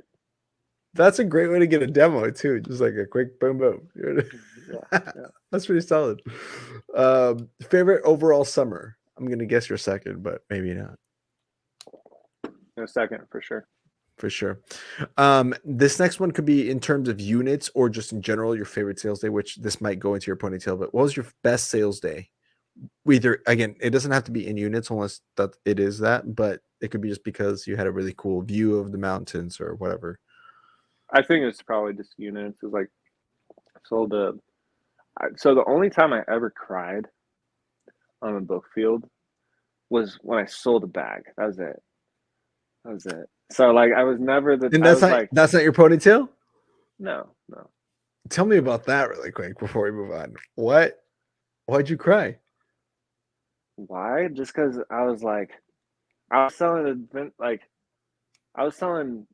That's a great way to get a demo too. Just like a quick boom, boom. Yeah. That's pretty solid. Favorite overall summer? I'm going to guess your second, but maybe not. In a second, for sure. For sure. This next one could be in terms of units or just in general, your favorite sales day, which this might go into your ponytail, but what was your best sales day? Either, again, it doesn't have to be in units unless that it is that, but it could be just because you had a really cool view of the mountains or whatever. I think it's probably just units. It's like so the only time I ever cried on a book field was when I sold a bag. That was it. So like I was never the. And that's not your ponytail? No. Tell me about that really quick before we move on. Why'd you cry? Why? Just because I was selling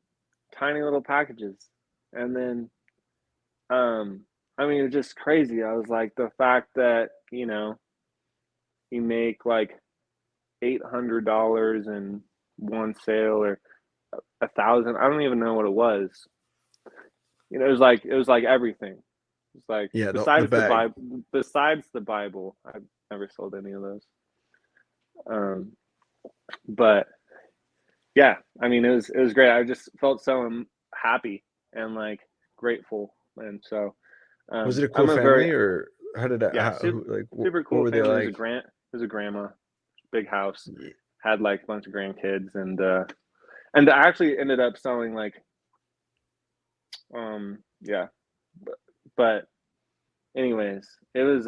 tiny little packages, and then I mean, it's just crazy. I was like, the fact that you make like $800 in one sale or 1,000. I don't even know what it was. It was like everything. It's like besides the Bible, I've never sold any of those. But yeah, I mean, it was great. I just felt so happy and like grateful, and so was it a cool family or how did that? Yeah, super cool family. Like? It was a grandma, big house, had like a bunch of grandkids, and I actually ended up selling like, but anyways, it was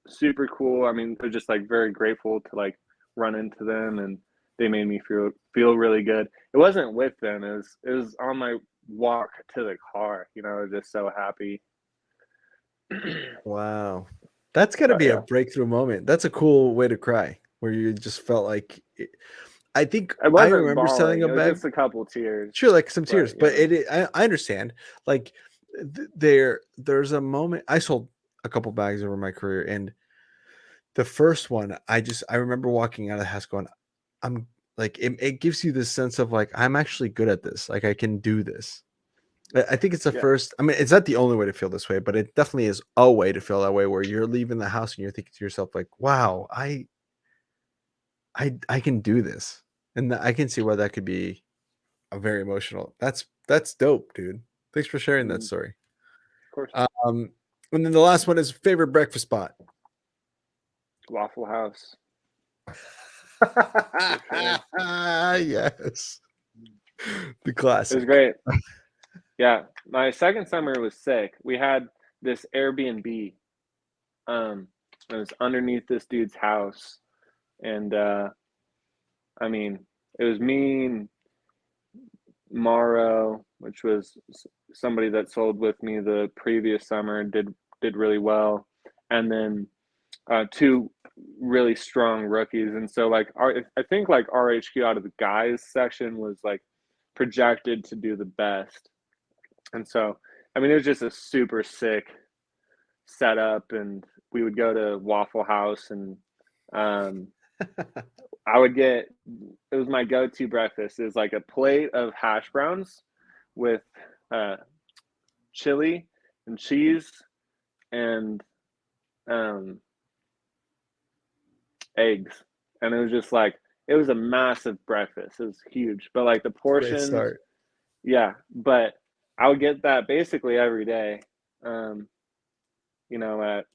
super cool. I mean, I was just like very grateful to like run into them, and they made me feel really good. It wasn't with them. It was on my walk to the car. I was just so happy. Wow. That's got to be a breakthrough moment. That's a cool way to cry where you just felt like I think I remember bawling. Selling a bag. Just a couple tears. Sure, like some tears, but I understand. Like there's a moment I sold a couple bags over my career, and the first one I remember walking out of the house going, I'm like it gives you this sense of like I'm actually good at this. Like I can do this. I think it's the first. I mean, it's not the only way to feel this way, but it definitely is a way to feel that way where you're leaving the house and you're thinking to yourself like, wow, I can do this. And I can see why that could be a very emotional. That's dope, dude. Thanks for sharing that story. Of course. And then the last one is favorite breakfast spot. Waffle House. Yes. The classic. It was great. Yeah. My second summer was sick. We had this Airbnb. It was underneath this dude's house. And I mean, it was me and Morrow, which was somebody that sold with me the previous summer, did really well, and then two really strong rookies. And so like I think like RHQ out of the guys section was like projected to do the best. And so I mean it was just a super sick setup, and we would go to Waffle House, and I would get, it was my go-to breakfast. It was like a plate of hash browns with chili and cheese and eggs. And it was just like, it was a massive breakfast. It was huge. But like the Great portions, start. yeah. But I would get that basically every day. You know, at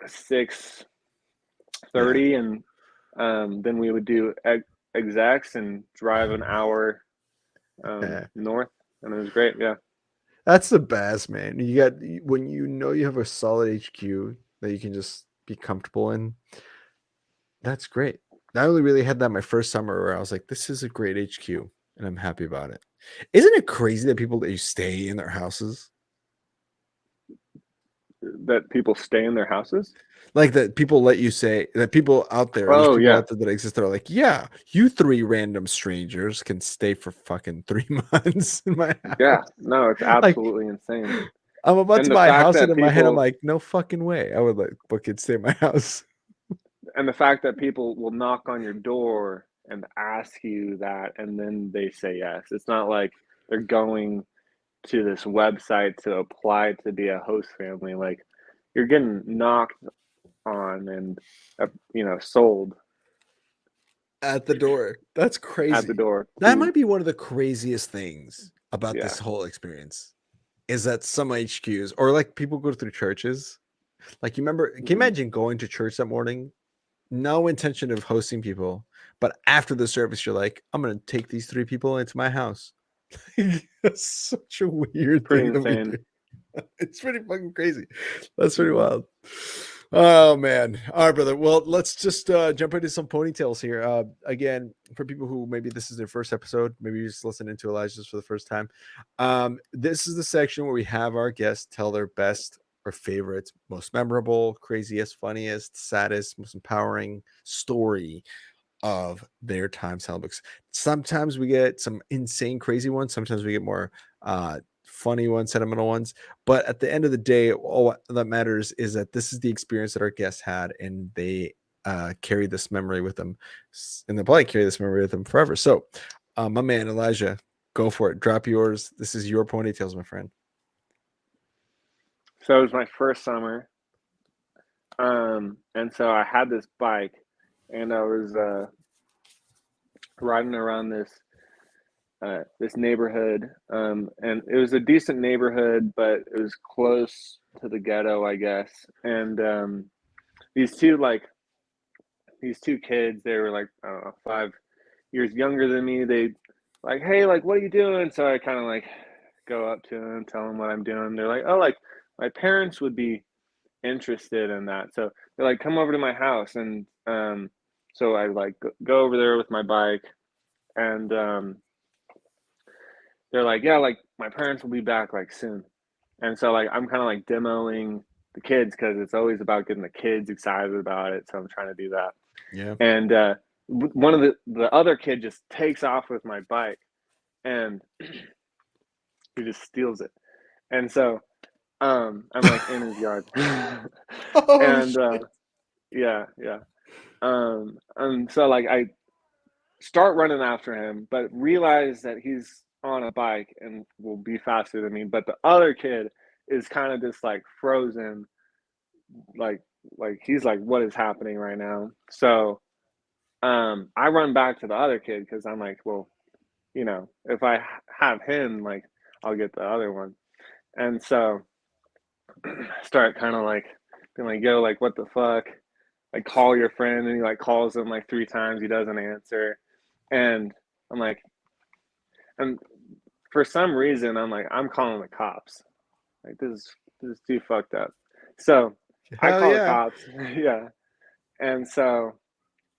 6:30, and then we would do execs and drive an hour north, and it was great. Yeah, That's the best, man. You got, when you know you have a solid HQ that you can just be comfortable in. That's great. I only really had that my first summer where I was like, this is a great HQ and I'm happy about it. Isn't it crazy that people let you stay in their houses? that people stay in their houses. Like that people let you say that people out there, there's Oh people yeah, out there that exist that are like, yeah, you three random strangers can stay for fucking 3 months in my house. yeah. No, it's Like, absolutely insane. I'm about And to the buy a fact house, and that in my head, I'm people, like, no fucking way. I would let fucking stay in my house. and the fact that people will knock on your door and ask you that, and then they say yes. It's not like they're going to this website to apply to be a host family. Like you're getting knocked on and sold At the door. That's at the crazy. door. That might be one of the craziest things about Yeah. this whole experience is that some HQs, or like people go through churches. Like, you remember, can you imagine going to church that morning? No intention of hosting people, but after the service, you're like, I'm going to take these 3 people into my house. That's such a weird Pretty thing that we insane. do. It's pretty fucking crazy. That's pretty wild. Oh man. All right, brother. Well, let's just jump into some ponytails here. Again, for people who maybe this is their first episode, maybe you're just listening to Elijah's for the first time. This is the section where we have our guests tell their best or favorite, most memorable, craziest, funniest, saddest, most empowering story of their time selling books. Sometimes we get some insane, crazy ones. Sometimes we get more funny ones, sentimental ones. But at the end of the day, all that matters is that this is the experience that our guests had, and they carry this memory with them, and they'll probably carry this memory with them forever. So, my man Elijah, go for it. Drop yours. This is your ponytails, my friend. So it was my first summer, and so I had this bike, and I was riding around this neighborhood, and it was a decent neighborhood, but it was close to the ghetto, I guess. And these two kids, they were like, I don't know, 5 years younger than me. They like, hey, like, what are you doing? So I kind of like go up to them, tell them what I'm doing. They're like, oh, like my parents would be interested in that. So they're like, come over to my house. And so I like go over there with my bike, and they're like, yeah, like my parents will be back like soon. And so like I'm kind of like demoing the kids, because it's always about getting the kids excited about it. So I'm trying to do that. Yeah. And one of the other kid just takes off with my bike, and he just steals it. And so I'm like in his yard. Oh, And shit. yeah. And so like I start running after him, but realize that he's on a bike and will be faster than me. But the other kid is kind of just like frozen, like he's like, what is happening right now? So I run back to the other kid, because I'm like, well, if I have him, like I'll get the other one. And so start kind of like being like, yo, like what the fuck? Like call your friend, and he like calls him like 3 times, he doesn't answer. And I'm like, and for some reason I'm like, I'm calling the cops. Like this is too fucked up. So I Hell call the yeah. cops. Yeah. And so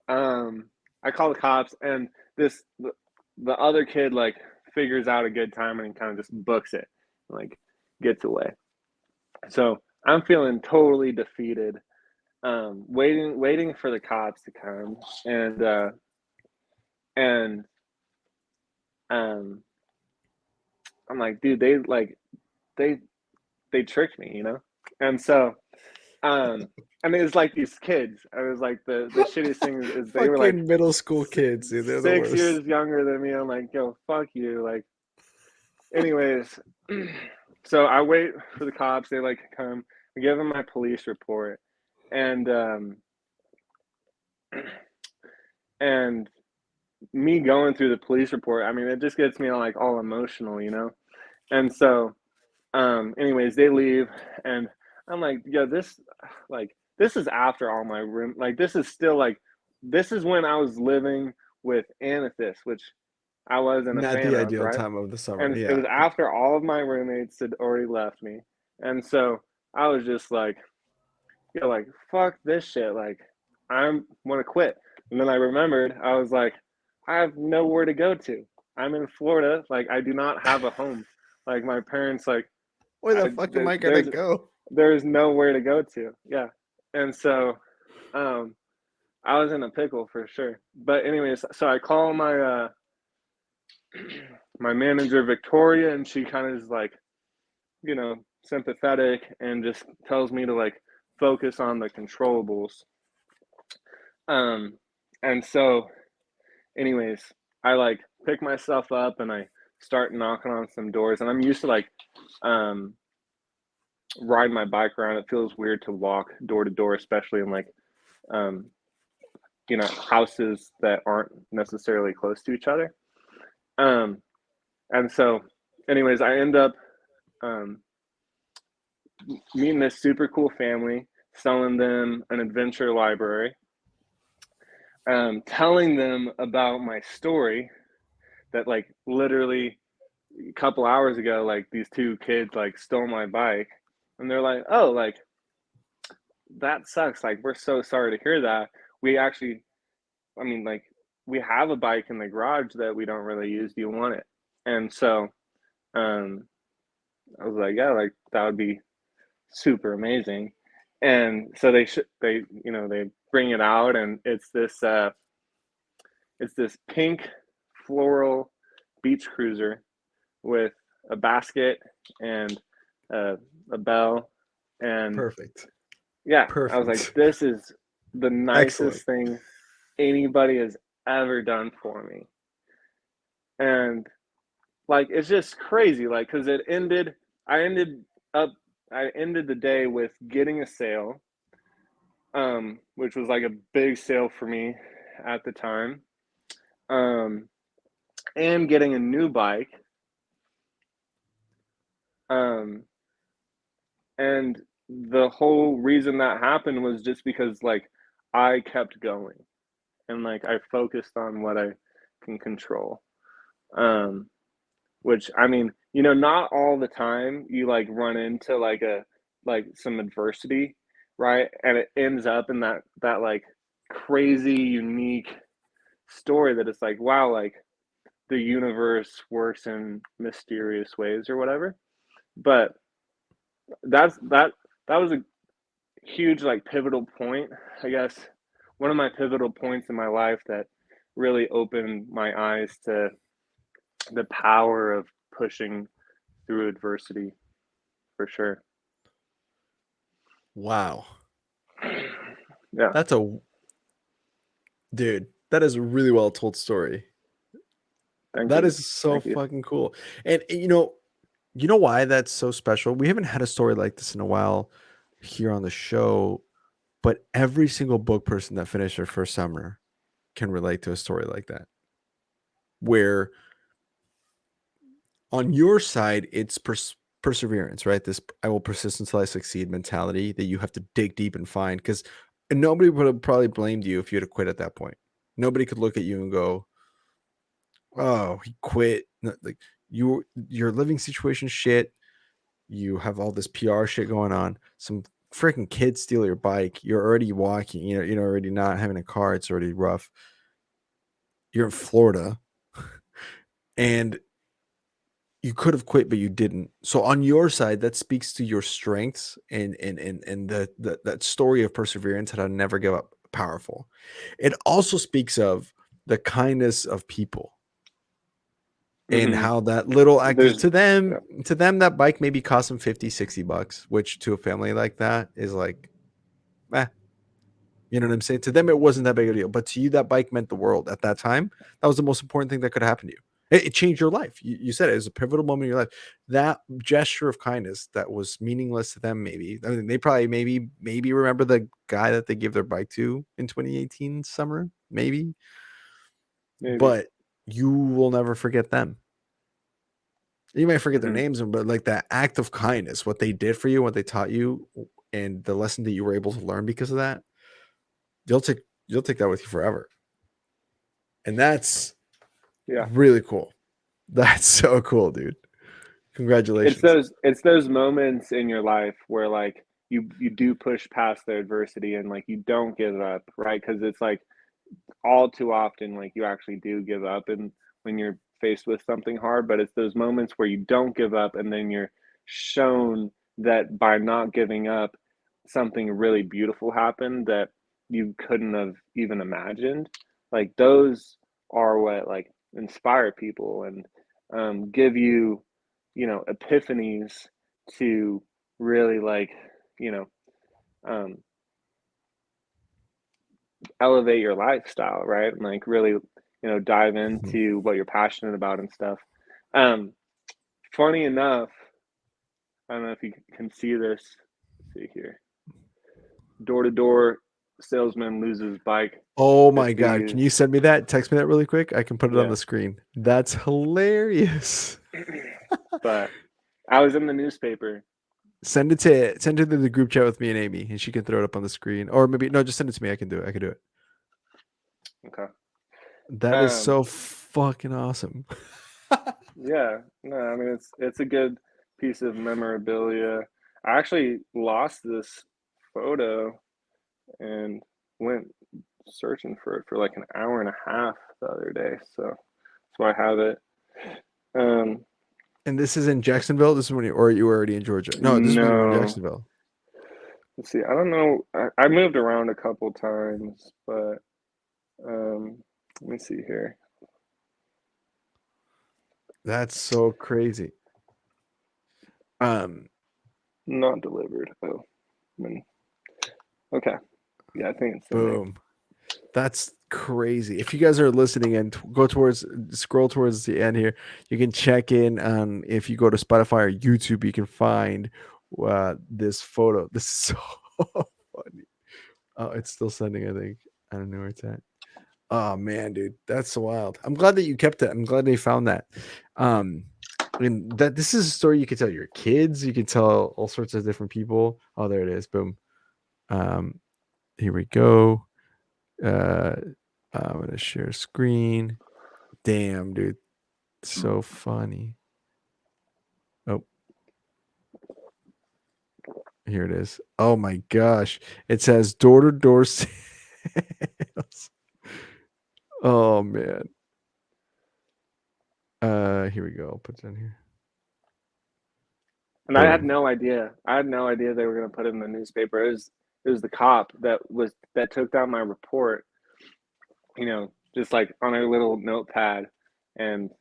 I call the cops, and the other kid like figures out a good time and kind of just books it, like gets away. So I'm feeling totally defeated, waiting for the cops to come, and I'm like, dude, they tricked me, you know? And so I mean, it's like these kids. I was like, the shittiest thing is they were like middle school kids, dude. They're the 6 worst. years younger than me. I'm like, yo, fuck you. Like, anyways, so I wait for the cops. They like come. I give them my police report, and and me going through the police report. I mean, it just gets me like all emotional, you know. And so, anyways, they leave, and I'm like, yo, this is after all my room. Like, this is still like, this is when I was living with Amethyst, which I wasn't a Not fan the of, ideal right? time of the summer. And Yeah. it was after all of my roommates had already left me. And so I was just like, yo, like, fuck this shit. Like, I want to quit. And then I remembered, I was like, I have nowhere to go to. I'm in Florida. Like, I do not have a home. Like, my parents, like, Where the fuck am I gonna go? there's nowhere to go to. Yeah. And so I was in a pickle for sure. But anyways, so I call my my manager Victoria, and she kind of is like, you know, sympathetic and just tells me to like focus on the controllables. And so anyways, I like pick myself up and I start knocking on some doors, and I'm used to like ride my bike around. It feels weird to walk door to door, especially in like you know, houses that aren't necessarily close to each other. And so anyways, I end up meeting this super cool family, selling them an adventure library, telling them about my story, that like literally a couple hours ago, like these two kids like stole my bike, and they're like, oh, like that sucks, like we're so sorry to hear that. We actually, I mean, like, we have a bike in the garage that we don't really use. Do you want it? And so I was like, yeah, like that would be super amazing. And so they you know, they bring it out, and it's this pink floral beach cruiser with a basket and a bell. And Perfect. yeah, I was Perfect. like, this is the nicest Excellent. thing anybody has ever done for me. And like, it's just crazy, like, because I ended the day with getting a sale, which was like a big sale for me at the time, and getting a new bike, and the whole reason that happened was just because like I kept going, and like I focused on what I can control. Which, I mean, you know, not all the time you like run into like some adversity, right? And it ends up in that like crazy unique story that it's like, wow, like the universe works in mysterious ways or whatever. But that was a huge like pivotal point, I guess. One of my pivotal points in my life that really opened my eyes to the power of pushing through adversity, for sure. Wow. Yeah. That's a dude. That is a really well told story. Thank That you. is so Thank you. fucking cool. And you know why that's so special? We haven't had a story like this in a while here on the show, but every single book person that finished their first summer can relate to a story like that. Where on your side, it's perseverance, right? This I will persist until I succeed mentality that you have to dig deep and find, because nobody would have probably blamed you if you had quit at that point. Nobody could look at you and go, oh, he quit. Like your living situation shit. You have all this PR shit going on. Some freaking kids steal your bike. You're already walking. You're already not having a car. It's already rough. You're in Florida, and you could have quit, but you didn't. So on your side, that speaks to your strengths and the that story of perseverance, how to never give up. Powerful. It also speaks of the kindness of people and Mm-hmm. how that little act There's to them, yeah. that bike maybe cost them $50-$60, which to a family like that is like, eh, you know what I'm saying? To them, it wasn't that big a deal, but to you, that bike meant the world at that time. That was the most important thing that could happen to you. It changed your life. You said it was a pivotal moment in your life. That gesture of kindness that was meaningless to them, maybe. I mean, they probably maybe remember the guy that they gave their bike to in 2018 summer, maybe, but you will never forget them. You might forget their names, but like that act of kindness, what they did for you, what they taught you, and the lesson that you were able to learn because of that, you'll take that with you forever. And that's really cool. That's so cool, dude. Congratulations. It's those moments in your life where like you do push past the adversity and like you don't give up, right? Because it's like all too often like you actually do give up and when you're faced with something hard, but it's those moments where you don't give up and then you're shown that by not giving up something really beautiful happened that you couldn't have even imagined. Like those are what like inspire people and give you, you know, epiphanies to really like, you know, um, elevate your lifestyle, right? And like really, you know, dive into what you're passionate about and stuff. Funny enough, I don't know if you can see this. Let's see here. Door to door salesman loses bike. Oh my God. Can you send me that? Text me that really quick. I can put it on Yeah. the screen. That's hilarious. But I was in the newspaper. Send it to the group chat with me and Amy, and she can throw it up on the screen. Or maybe no, just send it to me. I can do it. Okay. That is so fucking awesome. Yeah. No, I mean it's a good piece of memorabilia. I actually lost this photo and went searching for it for like an hour and a half the other day. So that's why I have it. And this is in Jacksonville. This is when you were already in Georgia. No, this is when you were in Jacksonville. Let's see. I don't know. I moved around a couple times, but let me see here. That's so crazy. Not delivered. Oh, okay. Yeah, I think it's boom. That's crazy. If you guys are listening and scroll towards the end here, you can check in on, if you go to Spotify or YouTube, you can find this photo. This is so funny. Oh, it's still sending, I think. I don't know where it's at. Oh man, dude, that's so wild. I'm glad that you kept it. I'm glad they found that. And that this is a story you could tell your kids, you could tell all sorts of different people. Oh, there it is. Boom. Here we go. I'm gonna share screen. Damn, dude, so funny. Oh, here it is. Oh my gosh, it says door to door sales. Oh man. Here we go. I'll put it in here. And I had no idea. I had no idea they were going to put it in the newspaper. It was the cop that took down my report. You know, just like on her little notepad, and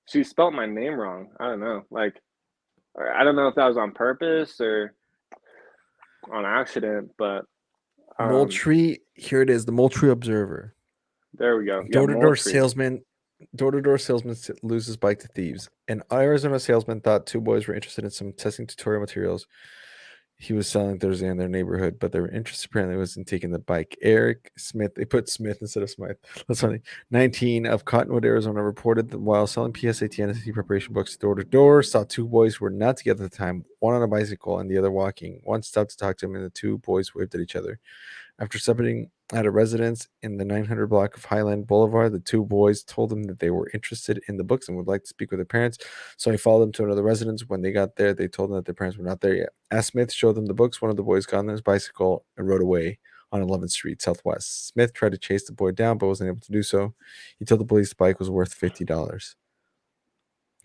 she spelled my name wrong. I don't know. Like, I don't know if that was on purpose or on accident, but Moultrie. Here it is. The Moultrie Observer. There we go. Door to door salesman. Door-to-door salesman loses bike to thieves. An Arizona salesman thought two boys were interested in some testing tutorial materials he was selling Thursday in their neighborhood, but their interest apparently was in taking the bike. Eric Smith, they put Smith instead of Smyth. That's funny. 19 of Cottonwood, Arizona, reported that while selling PSAT and SAT preparation books door to door, saw two boys who were not together at the time, one on a bicycle and the other walking. One stopped to talk to him, and the two boys waved at each other. After separating at a residence in the 900 block of Highland Boulevard, the two boys told him that they were interested in the books and would like to speak with their parents. So he followed them to another residence. When they got there, they told him that their parents were not there yet. As Smith showed them the books, one of the boys got on his bicycle and rode away on 11th Street Southwest. Smith tried to chase the boy down, but wasn't able to do so. He told the police the bike was worth $50.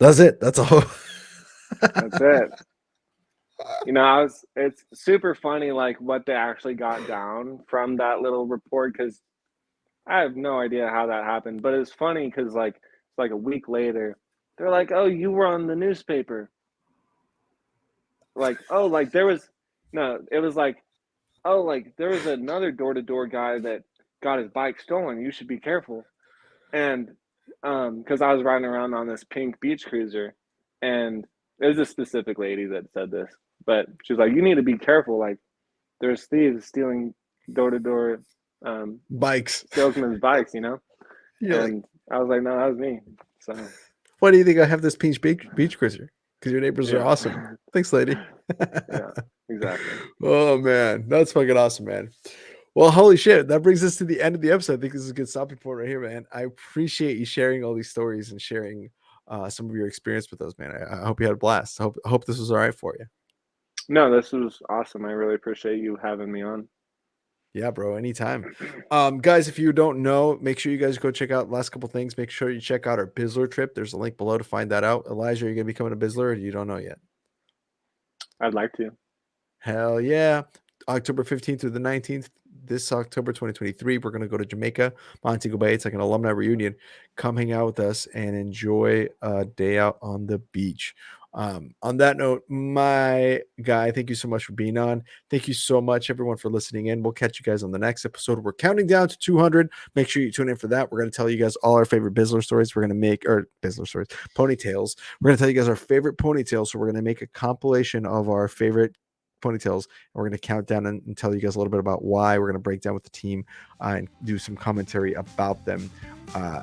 That's it. That's all. That's it. You know, it's super funny, like what they actually got down from that little report, because I have no idea how that happened. But it's funny because like it's like a week later, they're like, "Oh, you were on the newspaper." Like, oh, like there was no, it was like, oh, like there was another door-to-door guy that got his bike stolen. You should be careful. And because I was riding around on this pink beach cruiser, and it was a specific lady that said this, but she was like, "You need to be careful. Like, there's thieves stealing door-to-door Bikes. salesmen's bikes, you know." You're And I was like, "No, that was me." So why do you think I have this beach cruiser? Because your neighbors are yeah, awesome. Thanks, lady. yeah, exactly. Oh man, that's fucking awesome, man. Well, holy shit, that brings us to the end of the episode. I think this is a good stopping point right here, man. I appreciate you sharing all these stories and sharing some of your experience with those, man. I hope you had a blast. I hope this was all right for you. No, this was awesome. I really appreciate you having me on. Yeah, bro, anytime. Guys, if you don't know, make sure you guys go check out the last couple things. Make sure you check out our Bizzler trip. There's a link below to find that out. Elijah, are you gonna be coming to Bizzler, or you don't know yet? I'd like to. Hell yeah. October 15th through the 19th, this October 2023, we're going to go to Jamaica, Montego Bay. It's like an alumni reunion. Come hang out with us and enjoy a day out on the beach. On that note, my guy, thank you so much for being on. Thank you so much, everyone, for listening in. We'll catch you guys on the next episode. We're counting down to 200. Make sure you tune in for that. We're going to tell you guys all our favorite Bizzler stories. We're going to make, or Bizzler stories, ponytails. We're going to tell you guys our favorite ponytails. So we're going to make a compilation of our favorite ponytails, and we're going to count down and tell you guys a little bit about why. We're going to break down with the team and do some commentary about them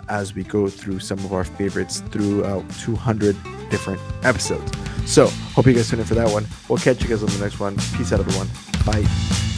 as we go through some of our favorites throughout 200 different episodes. So hope you guys tune in for that one. We'll catch you guys on the next one. Peace out, everyone. Bye.